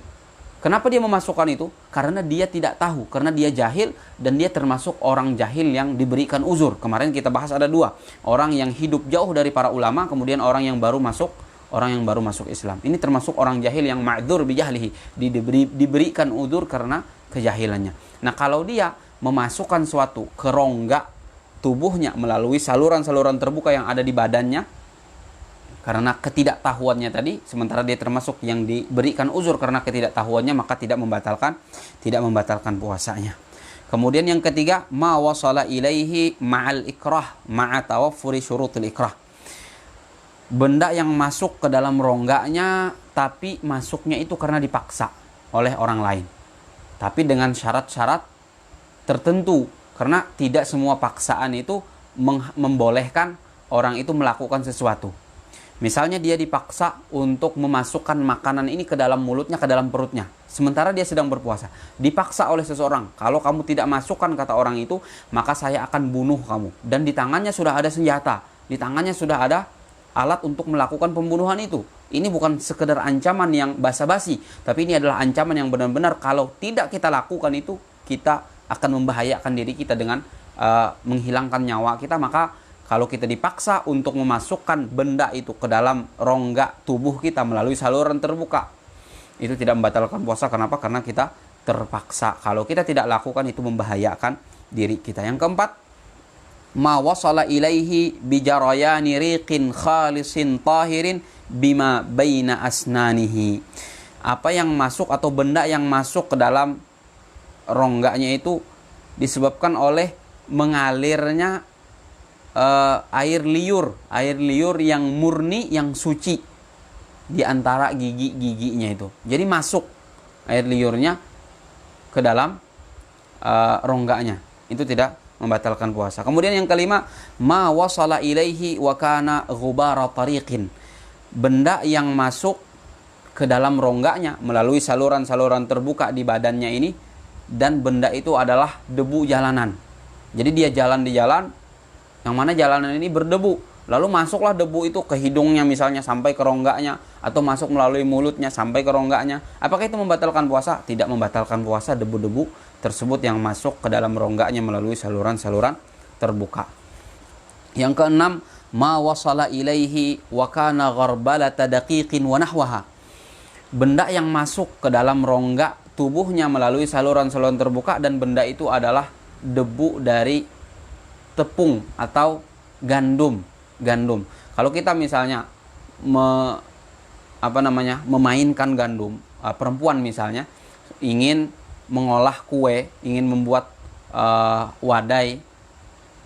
kenapa dia memasukkan itu? Karena dia tidak tahu, karena dia jahil, dan dia termasuk orang jahil yang diberikan uzur. Kemarin kita bahas ada 2, orang yang hidup jauh dari para ulama, kemudian orang yang baru masuk Islam. Ini termasuk orang jahil yang ma'dzur bijahlihi, diberikan uzur karena kejahilannya. Nah, kalau dia memasukkan suatu ke rongga tubuhnya melalui saluran-saluran terbuka yang ada di badannya karena ketidaktahuannya tadi, sementara dia termasuk yang diberikan uzur karena ketidaktahuannya, maka tidak membatalkan puasanya. Kemudian yang ketiga, ma wasala ilaihi ma'al ikrah ma'a tawaffuri syurutul ikrah. Benda yang masuk ke dalam rongganya tapi masuknya itu karena dipaksa oleh orang lain, tapi dengan syarat-syarat tertentu, karena tidak semua paksaan itu membolehkan orang itu melakukan sesuatu. Misalnya dia dipaksa untuk memasukkan makanan ini ke dalam mulutnya, ke dalam perutnya, sementara dia sedang berpuasa. Dipaksa oleh seseorang, kalau kamu tidak masukkan, kata orang itu, maka saya akan bunuh kamu. Dan di tangannya sudah ada senjata, di tangannya sudah ada alat untuk melakukan pembunuhan itu. Ini bukan sekedar ancaman yang basa-basi, tapi ini adalah ancaman yang benar-benar kalau tidak kita lakukan itu, kita akan membahayakan diri kita dengan menghilangkan nyawa kita. Maka kalau kita dipaksa untuk memasukkan benda itu ke dalam rongga tubuh kita melalui saluran terbuka, itu tidak membatalkan puasa. Kenapa? Karena kita terpaksa. Kalau kita tidak lakukan, itu membahayakan diri kita. Yang keempat, ma wasala ilaihi bijarayani riqin khalisin tahirin bima baina asnanihi. Apa yang masuk atau benda yang masuk ke dalam rongganya itu disebabkan oleh mengalirnya air liur yang murni, yang suci di antara gigi-giginya itu. Jadi masuk air liurnya ke dalam rongganya, itu tidak membatalkan puasa. Kemudian yang kelima, ma wasala ilaihi wa kana ghubara tariqin. Benda yang masuk ke dalam rongganya melalui saluran-saluran terbuka di badannya ini, dan benda itu adalah debu jalanan. Jadi dia jalan di jalan yang mana jalanan ini berdebu, lalu masuklah debu itu ke hidungnya misalnya sampai ke rongganya, atau masuk melalui mulutnya sampai ke rongganya. Apakah itu membatalkan puasa? Tidak membatalkan puasa debu-debu tersebut yang masuk ke dalam rongganya melalui saluran-saluran terbuka. Yang keenam, ma wasala ilaihi wa kana gharbalata daqiqin wa nahwaha. Benda yang masuk ke dalam rongga tubuhnya melalui saluran-saluran terbuka, dan benda itu adalah debu dari tepung atau gandum. Kalau kita misalnya memainkan gandum, perempuan misalnya ingin mengolah kue, ingin membuat wadai,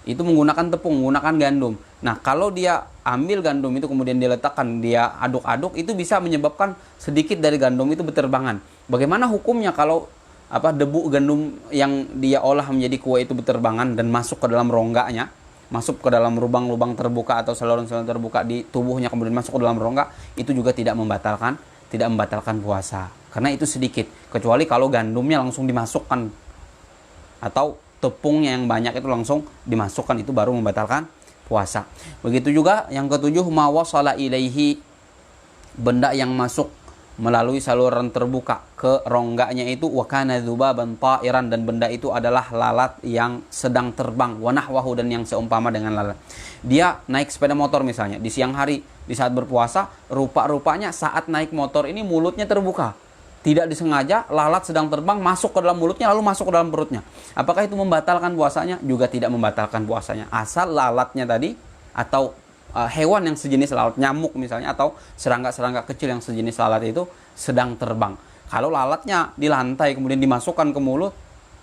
itu menggunakan tepung, menggunakan gandum. Nah, kalau dia ambil gandum itu kemudian dia letakkan, dia aduk-aduk, itu bisa menyebabkan sedikit dari gandum itu berterbangan. Bagaimana hukumnya kalau debu gandum yang dia olah menjadi kue itu berterbangan dan masuk ke dalam rongganya, masuk ke dalam lubang-lubang terbuka atau saluran-saluran terbuka di tubuhnya, kemudian masuk ke dalam rongga, itu juga tidak membatalkan puasa. Karena itu sedikit, kecuali kalau gandumnya langsung dimasukkan atau tepungnya yang banyak itu langsung dimasukkan, itu baru membatalkan puasa. Begitu juga yang ketujuh, ma wasala ilaihi, benda yang masuk melalui saluran terbuka ke rongganya itu, wa kana dzubaban ta'iran, dan benda itu adalah lalat yang sedang terbang, wa nahwahu, dan yang seumpama dengan lalat. Dia naik sepeda motor misalnya di siang hari di saat berpuasa, rupa-rupanya saat naik motor ini mulutnya terbuka. Tidak disengaja lalat sedang terbang masuk ke dalam mulutnya lalu masuk ke dalam perutnya. Apakah itu membatalkan puasanya? Juga tidak membatalkan puasanya. Asal lalatnya tadi atau hewan yang sejenis lalat, nyamuk misalnya, atau serangga-serangga kecil yang sejenis lalat itu sedang terbang. Kalau lalatnya di lantai kemudian dimasukkan ke mulut,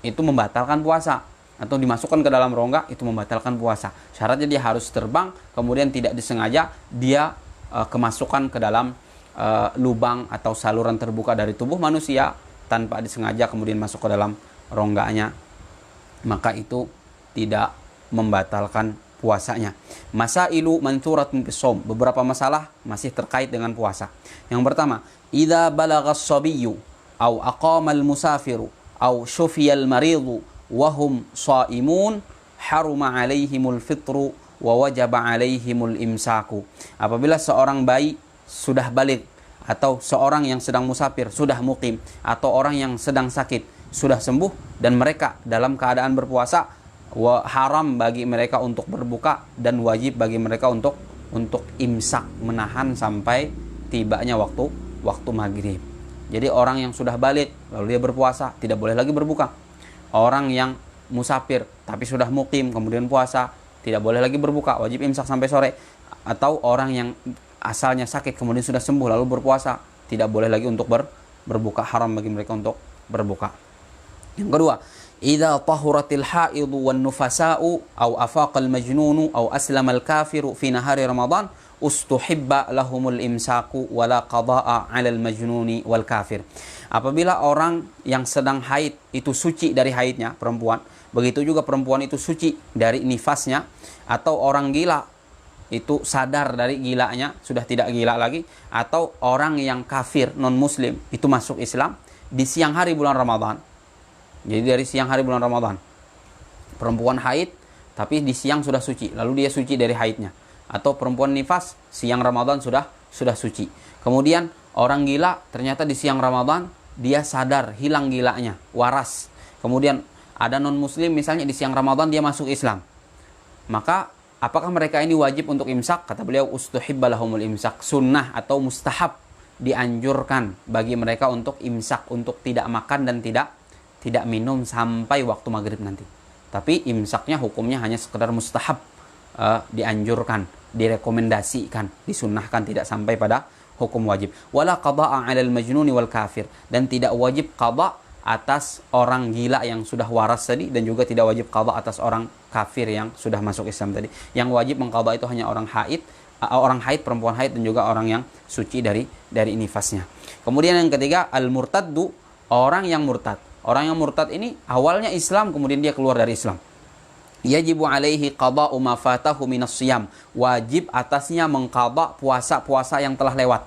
itu membatalkan puasa. Atau dimasukkan ke dalam rongga, itu membatalkan puasa. Syaratnya dia harus terbang, kemudian tidak disengaja dia kemasukan ke dalam lubang atau saluran terbuka dari tubuh manusia tanpa disengaja kemudian masuk ke dalam rongganya. Maka itu tidak membatalkan puasanya. Masailu manthuratun fis shaum. Beberapa masalah masih terkait dengan puasa. Yang pertama, idza balaghas sabiyyu aw aqamal musafiru aw syufiyal maridu wa hum shaimun haruma alaihimul fitru wa wajaba alaihimul imsaku. Apabila seorang bayi sudah balik, atau seorang yang sedang musafir sudah mukim, atau orang yang sedang sakit sudah sembuh dan mereka dalam keadaan berpuasa, haram bagi mereka untuk berbuka dan wajib bagi mereka untuk imsak, menahan sampai tibanya waktu maghrib. Jadi orang yang sudah balik lalu dia berpuasa tidak boleh lagi berbuka. Orang yang musafir tapi sudah mukim kemudian puasa tidak boleh lagi berbuka, wajib imsak sampai sore. Atau orang yang asalnya sakit kemudian sudah sembuh lalu berpuasa tidak boleh lagi untuk berbuka, haram bagi mereka untuk berbuka. Yang kedua, idza tahuratil haidu wan nufasa'u aw afaqal majnunu aw aslamal kafiru fi nahari ramadan ustuhibba lahumul imsaku wala qada'a 'alal majnuni wal kafir. Apabila orang yang sedang haid itu suci dari haidnya, perempuan, begitu juga perempuan itu suci dari nifasnya, atau orang gila itu sadar dari gilanya, sudah tidak gila lagi, atau orang yang kafir non muslim itu masuk Islam di siang hari bulan Ramadan. Jadi dari siang hari bulan Ramadan perempuan haid tapi di siang sudah suci, lalu dia suci dari haidnya. Atau perempuan nifas siang Ramadan sudah suci. Kemudian orang gila ternyata di siang Ramadan dia sadar, hilang gilanya, waras. Kemudian ada non muslim misalnya di siang Ramadan dia masuk Islam. Maka apakah mereka ini wajib untuk imsak? Kata beliau, ustuhibba lahumul imsak. Sunnah atau mustahab, dianjurkan bagi mereka untuk imsak, untuk tidak makan dan tidak minum sampai waktu maghrib nanti. Tapi imsaknya hukumnya hanya sekedar mustahab, dianjurkan, direkomendasikan, disunnahkan, tidak sampai pada hukum wajib. Wala qada'a 'alal majnuni wal kafir, dan tidak wajib qada atas orang gila yang sudah waras tadi, dan juga tidak wajib qada atas orang kafir yang sudah masuk Islam tadi. Yang wajib mengqada itu hanya orang haid, perempuan haid, dan juga orang yang suci dari nifasnya. Kemudian yang ketiga, al-murtaddu, orang yang murtad. Orang yang murtad ini awalnya Islam kemudian dia keluar dari Islam. Yajibu alaihi qada'u ma fatahu minas siyam. Wajib atasnya mengqada puasa-puasa yang telah lewat.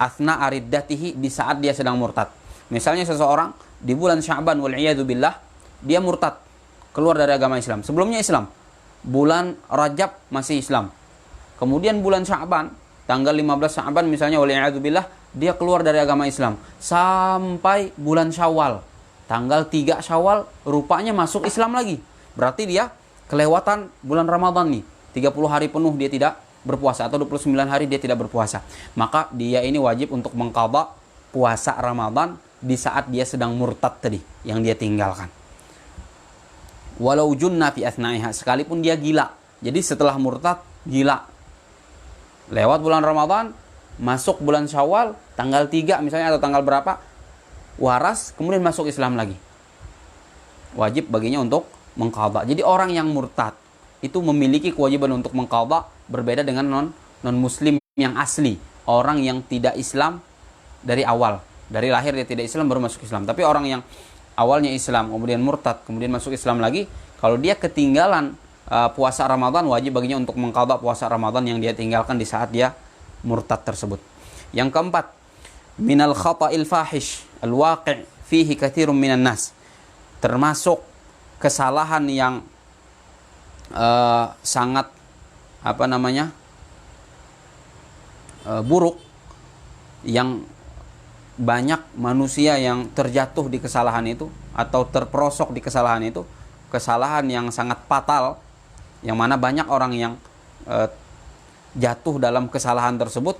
Athna ariddatihi, di saat dia sedang murtad. Misalnya seseorang di bulan Sya'ban wal iyadu billah dia murtad, keluar dari agama Islam. Sebelumnya Islam. Bulan Rajab masih Islam. Kemudian bulan Sya'ban, tanggal 15 Sya'ban misalnya wal iyadu billah dia keluar dari agama Islam sampai bulan Syawal. Tanggal 3 Syawal rupanya masuk Islam lagi. Berarti dia kelewatan bulan Ramadan nih. 30 hari penuh dia tidak berpuasa, atau 29 hari dia tidak berpuasa. Maka dia ini wajib untuk mengqadha puasa Ramadan di saat dia sedang murtad tadi, yang dia tinggalkan. Walau junna fi athnaiha, sekalipun dia gila. Jadi setelah murtad gila. Lewat bulan Ramadan, masuk bulan Syawal, tanggal 3 misalnya atau tanggal berapa, waras, kemudian masuk Islam lagi. Wajib baginya untuk mengqadha. Jadi orang yang murtad itu memiliki kewajiban untuk mengqadha, berbeda dengan non muslim yang asli, orang yang tidak Islam dari awal, dari lahir dia tidak Islam baru masuk Islam. Tapi orang yang awalnya Islam kemudian murtad kemudian masuk Islam lagi, kalau dia ketinggalan puasa Ramadan, wajib baginya untuk mengqadha puasa Ramadan yang dia tinggalkan di saat dia murtad tersebut. Yang keempat, minal khata'il fahish al-waqi' fihi katsirun minan nas, termasuk kesalahan yang sangat buruk yang banyak manusia yang terjatuh di kesalahan itu atau terperosok di kesalahan itu, kesalahan yang sangat fatal, yang mana banyak orang yang jatuh dalam kesalahan tersebut.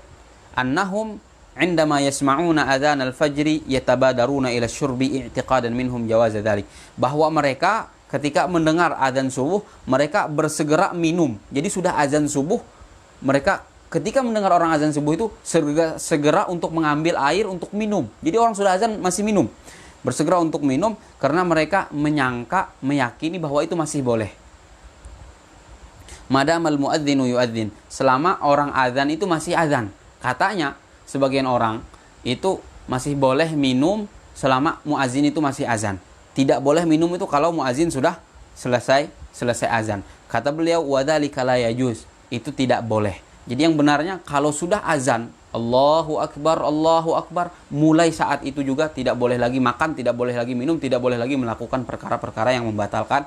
Annahum indama yasma'una adhan al-fajri yatabadaruna ila syurbi i'tiqadan minhum jawaz dzalik. Bahwa mereka ketika mendengar azan subuh, mereka bersegera minum. Jadi sudah azan subuh, mereka ketika mendengar orang azan subuh itu segera untuk mengambil air untuk minum. Jadi orang sudah azan masih minum. Bersegera untuk minum karena mereka menyangka, meyakini bahwa itu masih boleh. Madamal muadzinu yuadzin, selama orang azan itu masih azan. Katanya sebagian orang itu masih boleh minum selama muadzin itu masih azan. Tidak boleh minum itu kalau muadzin sudah selesai azan. Kata beliau, wadzalika la yajuz, itu tidak boleh. Jadi yang benarnya kalau sudah azan, Allahu Akbar, mulai saat itu juga tidak boleh lagi makan, tidak boleh lagi minum, tidak boleh lagi melakukan perkara-perkara yang membatalkan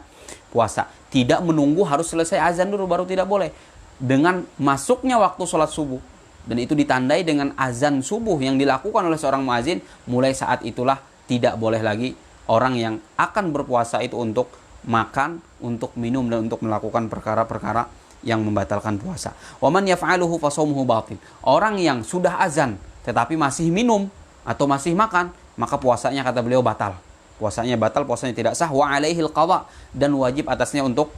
puasa. Tidak menunggu harus selesai azan dulu baru tidak boleh. Dengan masuknya waktu sholat subuh, dan itu ditandai dengan azan subuh yang dilakukan oleh seorang muazin, mulai saat itulah tidak boleh lagi orang yang akan berpuasa itu untuk makan, untuk minum, dan untuk melakukan perkara-perkara yang membatalkan puasa. Waman yaf'aluhu fasawmuhu batil. Orang yang sudah azan tetapi masih minum atau masih makan, maka puasanya kata beliau batal. Puasanya batal, puasanya tidak sah. Wa alaihil qadha, dan wajib atasnya untuk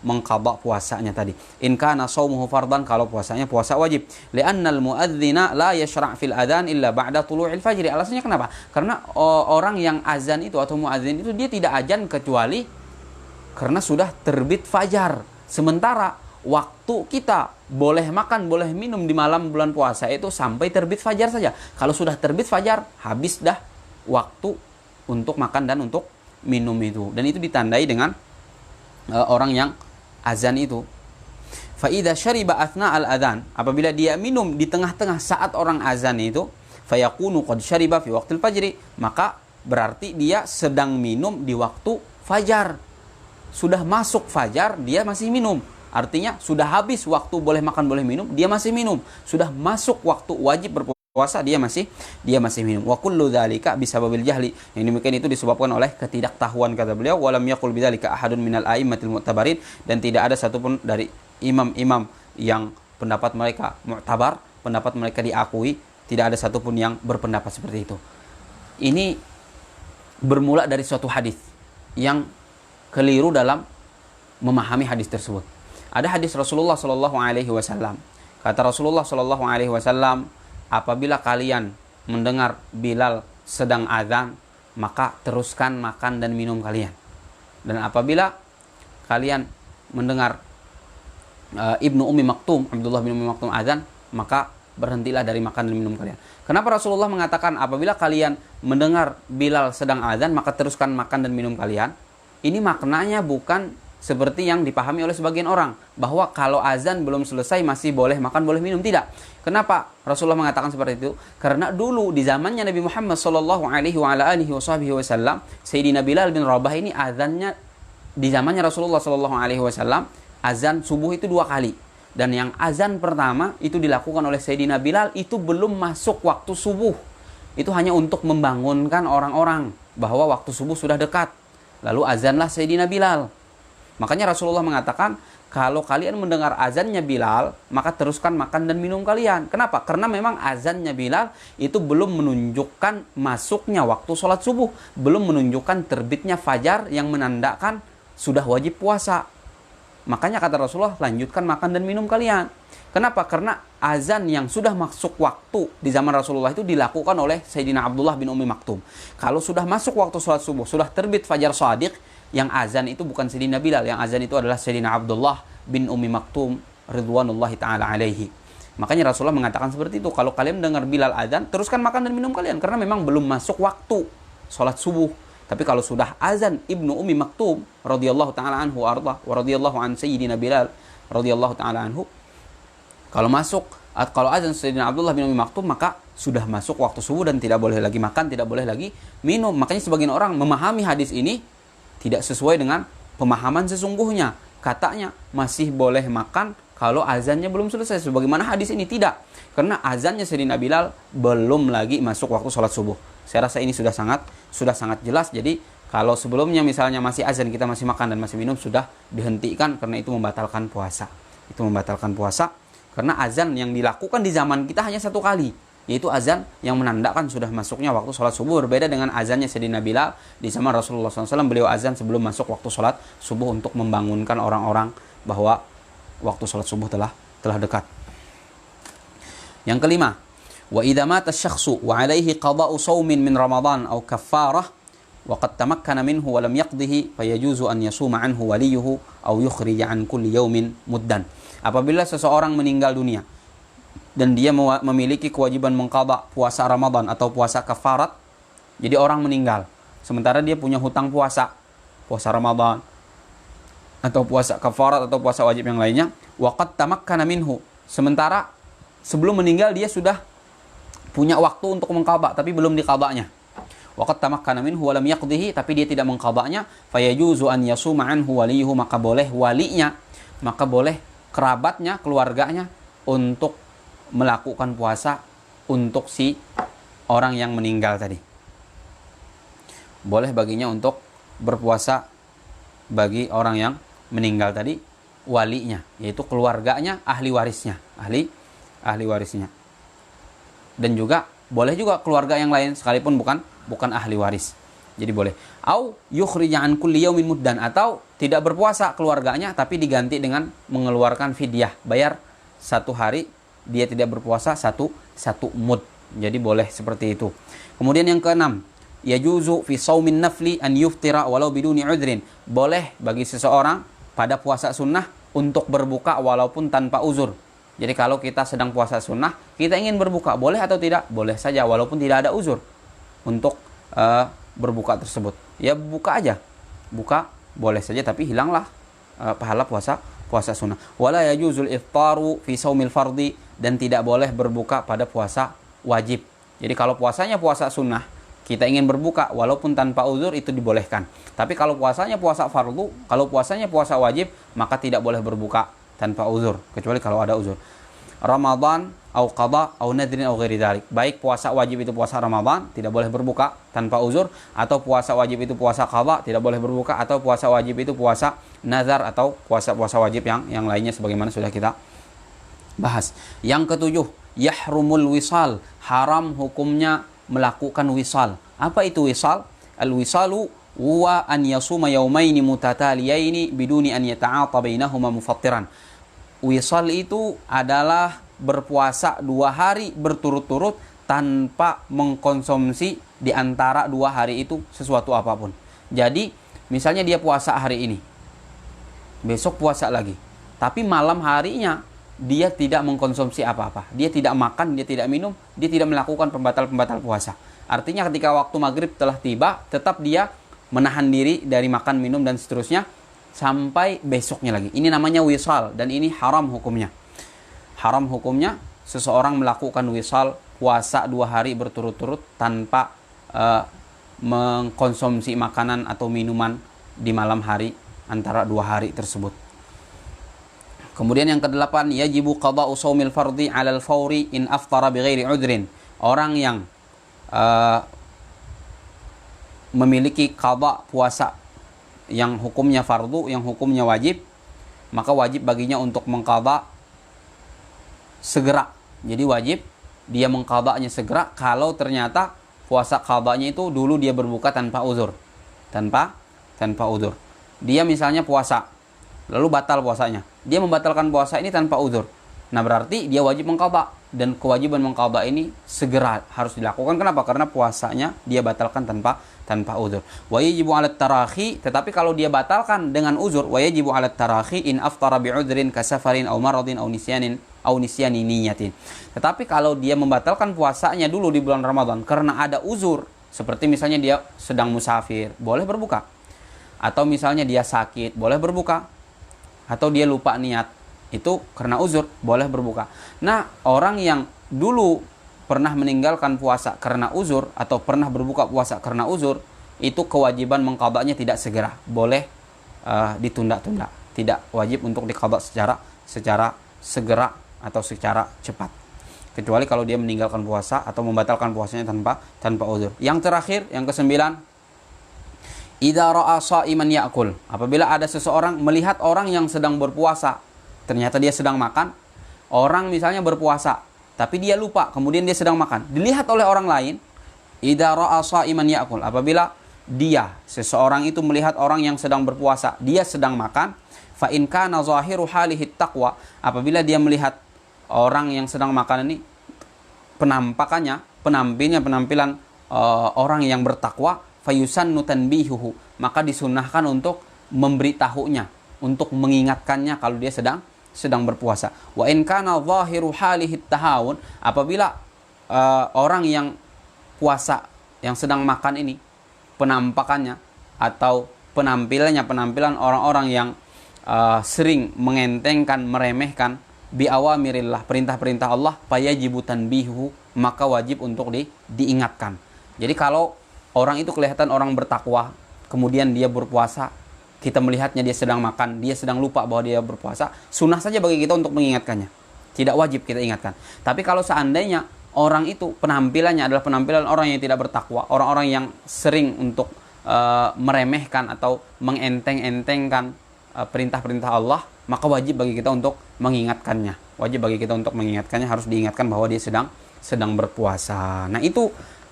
mengqadha puasanya tadi. In kana shaumuhu fardhan, kalau puasanya puasa wajib. Li'annal muadzina la yashra' fil adzan illa ba'da tulu'il fajri. Alasannya kenapa? Karena orang yang azan itu atau muadzin itu dia tidak azan kecuali karena sudah terbit fajar. Sementara waktu kita boleh makan, boleh minum di malam bulan puasa itu sampai terbit fajar saja. Kalau sudah terbit fajar, habis dah waktu untuk makan dan untuk minum itu. Dan itu ditandai dengan orang yang azan itu. Fa idza syariba athna al-adzan, apabila dia minum di tengah-tengah saat orang azan itu, fayakunu qad syariba fi waqtil fajri, maka berarti dia sedang minum di waktu fajar. Sudah masuk fajar, dia masih minum. Artinya sudah habis waktu boleh makan, boleh minum, dia masih minum. Sudah masuk waktu wajib berpuasa, dia masih minum. Wa kullu dzalika bisababil jahli. Yang demikian itu disebabkan oleh ketidaktahuan, kata beliau. Walam yaqul bidzalika ahadun minal a'immatil mu'tabarin, dan tidak ada satupun dari imam-imam yang pendapat mereka mu'tabar, pendapat mereka diakui, tidak ada satupun yang berpendapat seperti itu. Ini bermula dari suatu hadis yang keliru dalam memahami hadis tersebut. Ada hadis Rasulullah Shallallahu Alaihi Wasallam. Kata Rasulullah Shallallahu Alaihi Wasallam, apabila kalian mendengar Bilal sedang azan, maka teruskan makan dan minum kalian. Dan apabila kalian mendengar Ibnu Ummi Maktum, Abdullah bin Ummi Maktum azan, maka berhentilah dari makan dan minum kalian. Kenapa Rasulullah mengatakan apabila kalian mendengar Bilal sedang azan, maka teruskan makan dan minum kalian? Ini maknanya bukan seperti yang dipahami oleh sebagian orang, bahwa kalau azan belum selesai masih boleh makan, boleh minum. Tidak. Kenapa Rasulullah mengatakan seperti itu? Karena dulu di zamannya Nabi Muhammad sallallahu alaihi wasallam, Sayyidina Bilal bin Rabah ini azannya di zamannya Rasulullah sallallahu alaihi wasallam, azan subuh itu 2 kali. Dan yang azan pertama itu dilakukan oleh Sayyidina Bilal itu belum masuk waktu subuh. Itu hanya untuk membangunkan orang-orang bahwa waktu subuh sudah dekat. Lalu azanlah Sayyidina Bilal. Makanya Rasulullah mengatakan, kalau kalian mendengar azannya Bilal, maka teruskan makan dan minum kalian. Kenapa? Karena memang azannya Bilal itu belum menunjukkan masuknya waktu sholat subuh. Belum menunjukkan terbitnya fajar yang menandakan sudah wajib puasa. Makanya kata Rasulullah, lanjutkan makan dan minum kalian. Kenapa? Karena azan yang sudah masuk waktu di zaman Rasulullah itu dilakukan oleh Sayyidina Abdullah bin Ummi Maktum. Kalau sudah masuk waktu sholat subuh, sudah terbit fajar shadiq, yang azan itu bukan Sayyidina Bilal. Yang azan itu adalah Sayyidina Abdullah bin Ummi Maktum ridwanullahi ta'ala alaihi. Makanya Rasulullah mengatakan seperti itu. Kalau kalian mendengar Bilal azan, teruskan makan dan minum kalian. Karena memang belum masuk waktu sholat subuh. Tapi kalau sudah azan Ibnu Ummi Maktum radhiyallahu ta'ala anhu wa radhiyallahu an Sayyidina Bilal radhiyallahu ta'ala anhu, kalau azan Sayyidina Abdullah bin Ummi Maktum, maka sudah masuk waktu subuh dan tidak boleh lagi makan, tidak boleh lagi minum. Makanya sebagian orang memahami hadis ini tidak sesuai dengan pemahaman sesungguhnya. Katanya masih boleh makan kalau azannya belum selesai. Sebagaimana hadis ini tidak. Karena azannya Sayyidina Bilal belum lagi masuk waktu sholat subuh. Saya rasa ini sudah sangat jelas. Jadi kalau sebelumnya misalnya masih azan, kita masih makan dan masih minum, sudah dihentikan karena itu membatalkan puasa. Itu membatalkan puasa karena azan yang dilakukan di zaman kita hanya satu kali, yaitu azan yang menandakan sudah masuknya waktu sholat subuh. Berbeda dengan azannya Sayyidina Bilal di zaman Rasulullah SAW. Beliau azan sebelum masuk waktu sholat subuh untuk membangunkan orang-orang bahwa waktu sholat subuh telah dekat. Yang kelima, wa idza mata asy-syakhsu wa 'alaihi qada'u shaumin min Ramadan aw kaffarah wa qad tamakkana minhu wa lam yaqdihi fayajuzu an yasuma 'anhu waliyuhu aw yukhrija 'an kulli yaumin muddan. Apabila seseorang meninggal dunia dan dia memiliki kewajiban mengqadha puasa Ramadan atau puasa kafarat, jadi orang meninggal sementara dia punya hutang puasa Ramadan atau puasa kafarat atau puasa wajib yang lainnya, wa qad tamakkana minhu, sementara sebelum meninggal dia sudah punya waktu untuk mengqadha tapi belum diqadhanya. Wa qad tamakkana minhu wa lam yaqdihi, tapi dia tidak mengqadhanya, fayajuzu an yasuma anhu waliyuhu, maka boleh walinya, maka boleh kerabatnya, keluarganya untuk melakukan puasa untuk si orang yang meninggal tadi. Boleh baginya untuk berpuasa bagi orang yang meninggal tadi, walinya, yaitu keluarganya, ahli warisnya. Dan juga boleh juga keluarga yang lain sekalipun bukan ahli waris. Jadi boleh. Au yukhrija an kulli yaumin muddan, atau tidak berpuasa keluarganya tapi diganti dengan mengeluarkan fidyah, bayar satu hari dia tidak berpuasa satu mud. Jadi boleh seperti itu. Kemudian yang keenam, yajuzu fi shaumin nafli an yuftira walau biduni udhrin. Boleh bagi seseorang pada puasa sunnah untuk berbuka walaupun tanpa uzur. Jadi kalau kita sedang puasa sunnah, kita ingin berbuka, boleh atau tidak? Boleh saja walaupun tidak ada uzur untuk berbuka tersebut. Ya buka aja. Buka boleh saja tapi hilanglah pahala puasa sunnah. Wala yajuzul iftaru fi shaumil fardhi, dan tidak boleh berbuka pada puasa wajib. Jadi kalau puasanya puasa sunnah, kita ingin berbuka walaupun tanpa uzur, itu dibolehkan. Tapi kalau puasanya puasa fardu, kalau puasanya puasa wajib, maka tidak boleh berbuka tanpa uzur, kecuali kalau ada uzur. Ramadan au qada au nadrin au ghairi dzalik. Baik puasa wajib itu puasa Ramadan, tidak boleh berbuka tanpa uzur, atau puasa wajib itu puasa qada, tidak boleh berbuka, atau puasa wajib itu puasa nazar atau puasa wajib yang lainnya sebagaimana sudah kita bahas. Yang ketujuh, yahrumul wisal, haram hukumnya melakukan wisal. Apa itu wisal? Al-wisalu huwa an yasuma yaumaini mutataliyaini biduni an yata'ata bainahuma mufattiran. Wisal itu adalah berpuasa 2 hari berturut-turut tanpa mengkonsumsi di antara 2 hari itu sesuatu apapun. Jadi misalnya dia puasa hari ini, besok puasa lagi, tapi malam harinya dia tidak mengkonsumsi apa-apa, dia tidak makan, dia tidak minum, dia tidak melakukan pembatal-pembatal puasa. Artinya ketika waktu maghrib telah tiba, tetap dia menahan diri dari makan, minum, dan seterusnya sampai besoknya lagi. Ini namanya wisal, dan ini haram hukumnya. Haram hukumnya seseorang melakukan wisal, puasa 2 hari berturut-turut tanpa mengkonsumsi makanan atau minuman di malam hari antara 2 hari tersebut. Kemudian yang ke-8, yajibu qada'u shaumil fardhi 'alal fawri in aftara bighairi udhrin. Orang yang memiliki qada puasa yang hukumnya fardu, yang hukumnya wajib, maka wajib baginya untuk mengqada segera. Jadi wajib dia mengqadanya segera kalau ternyata puasa qadanya itu dulu dia berbuka tanpa uzur. Tanpa uzur. Dia misalnya puasa, lalu batal puasanya. Dia membatalkan puasa ini tanpa uzur. Nah, berarti dia wajib mengqada, dan kewajiban mengqada ini segera harus dilakukan. Kenapa? Karena puasanya dia batalkan tanpa uzur. Wa yajibu 'alat tarahi, tetapi kalau dia batalkan dengan uzur, wa yajibu 'alat tarahi in aftara bi'udhrin kasafarin aw maradin aw nisyani niyatin. Tetapi kalau dia membatalkan puasanya dulu di bulan Ramadan karena ada uzur, seperti misalnya dia sedang musafir, boleh berbuka. Atau misalnya dia sakit, boleh berbuka. Atau dia lupa niat, itu karena uzur, boleh berbuka. Nah, orang yang dulu pernah meninggalkan puasa karena uzur atau pernah berbuka puasa karena uzur, itu kewajiban mengqadanya tidak segera, boleh ditunda-tunda, tidak wajib untuk diqada secara segera atau secara cepat. kecuali kalau dia meninggalkan puasa atau membatalkan puasanya tanpa uzur. Yang terakhir, yang kesembilan, idza ra'a sha'iman ya'kul. Apabila ada seseorang melihat orang yang sedang berpuasa, ternyata dia sedang makan. Orang misalnya berpuasa, tapi dia lupa, kemudian dia sedang makan. Dilihat oleh orang lain, idza ra'a sha'iman ya'kul. Apabila dia, seseorang itu melihat orang yang sedang berpuasa, dia sedang makan, fa in kana zahiru halihi taqwa. Apabila dia melihat orang yang sedang makan ini, penampilan orang yang bertakwa, fayusannu tanbihuhu, maka disunahkan untuk memberitahunya, untuk mengingatkannya kalau dia sedang berpuasa. Wa in kana zahiru halihi tahawun. Apabila orang yang puasa yang sedang makan ini, penampakannya atau penampilan orang-orang yang sering mengentengkan, meremehkan bi awamirillah, perintah-perintah Allah, fayajibu tanbihu, maka wajib untuk diingatkan. Jadi kalau orang itu kelihatan orang bertakwa, kemudian dia berpuasa, kita melihatnya dia sedang makan, dia sedang lupa bahwa dia berpuasa, sunnah saja bagi kita untuk mengingatkannya. Tidak wajib kita ingatkan. Tapi kalau seandainya orang itu penampilannya adalah penampilan orang yang tidak bertakwa, orang-orang yang sering untuk meremehkan atau mengenteng-entengkan perintah-perintah Allah, maka wajib bagi kita untuk mengingatkannya. Wajib bagi kita untuk mengingatkannya, harus diingatkan bahwa dia sedang berpuasa. Nah, itu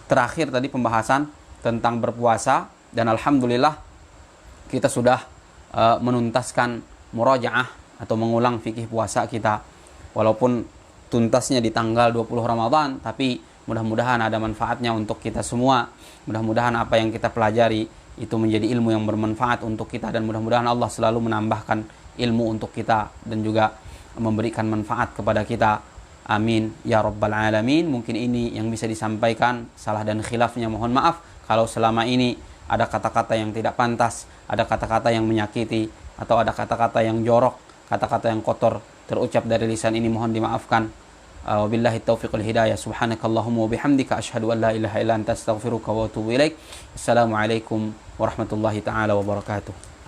terakhir tadi pembahasan tentang berpuasa, dan alhamdulillah kita sudah menuntaskan murajaah atau mengulang fikih puasa kita. Walaupun tuntasnya di tanggal 20 Ramadan, tapi mudah-mudahan ada manfaatnya untuk kita semua. Mudah-mudahan apa yang kita pelajari itu menjadi ilmu yang bermanfaat untuk kita, dan mudah-mudahan Allah selalu menambahkan ilmu untuk kita dan juga memberikan manfaat kepada kita. Amin ya rabbal alamin. Mungkin ini yang bisa disampaikan, salah dan khilafnya mohon maaf. Kalau selama ini ada kata-kata yang tidak pantas, ada kata-kata yang menyakiti, atau ada kata-kata yang jorok, kata-kata yang kotor terucap dari lisan ini, mohon dimaafkan. Wabillahi taufiq wal hidayah. Subhanakallahumma wa bihamdika asyhadu an la ilaha illa anta astaghfiruka wa atubu ilaik. Assalamualaikum warahmatullahi taala wabarakatuh.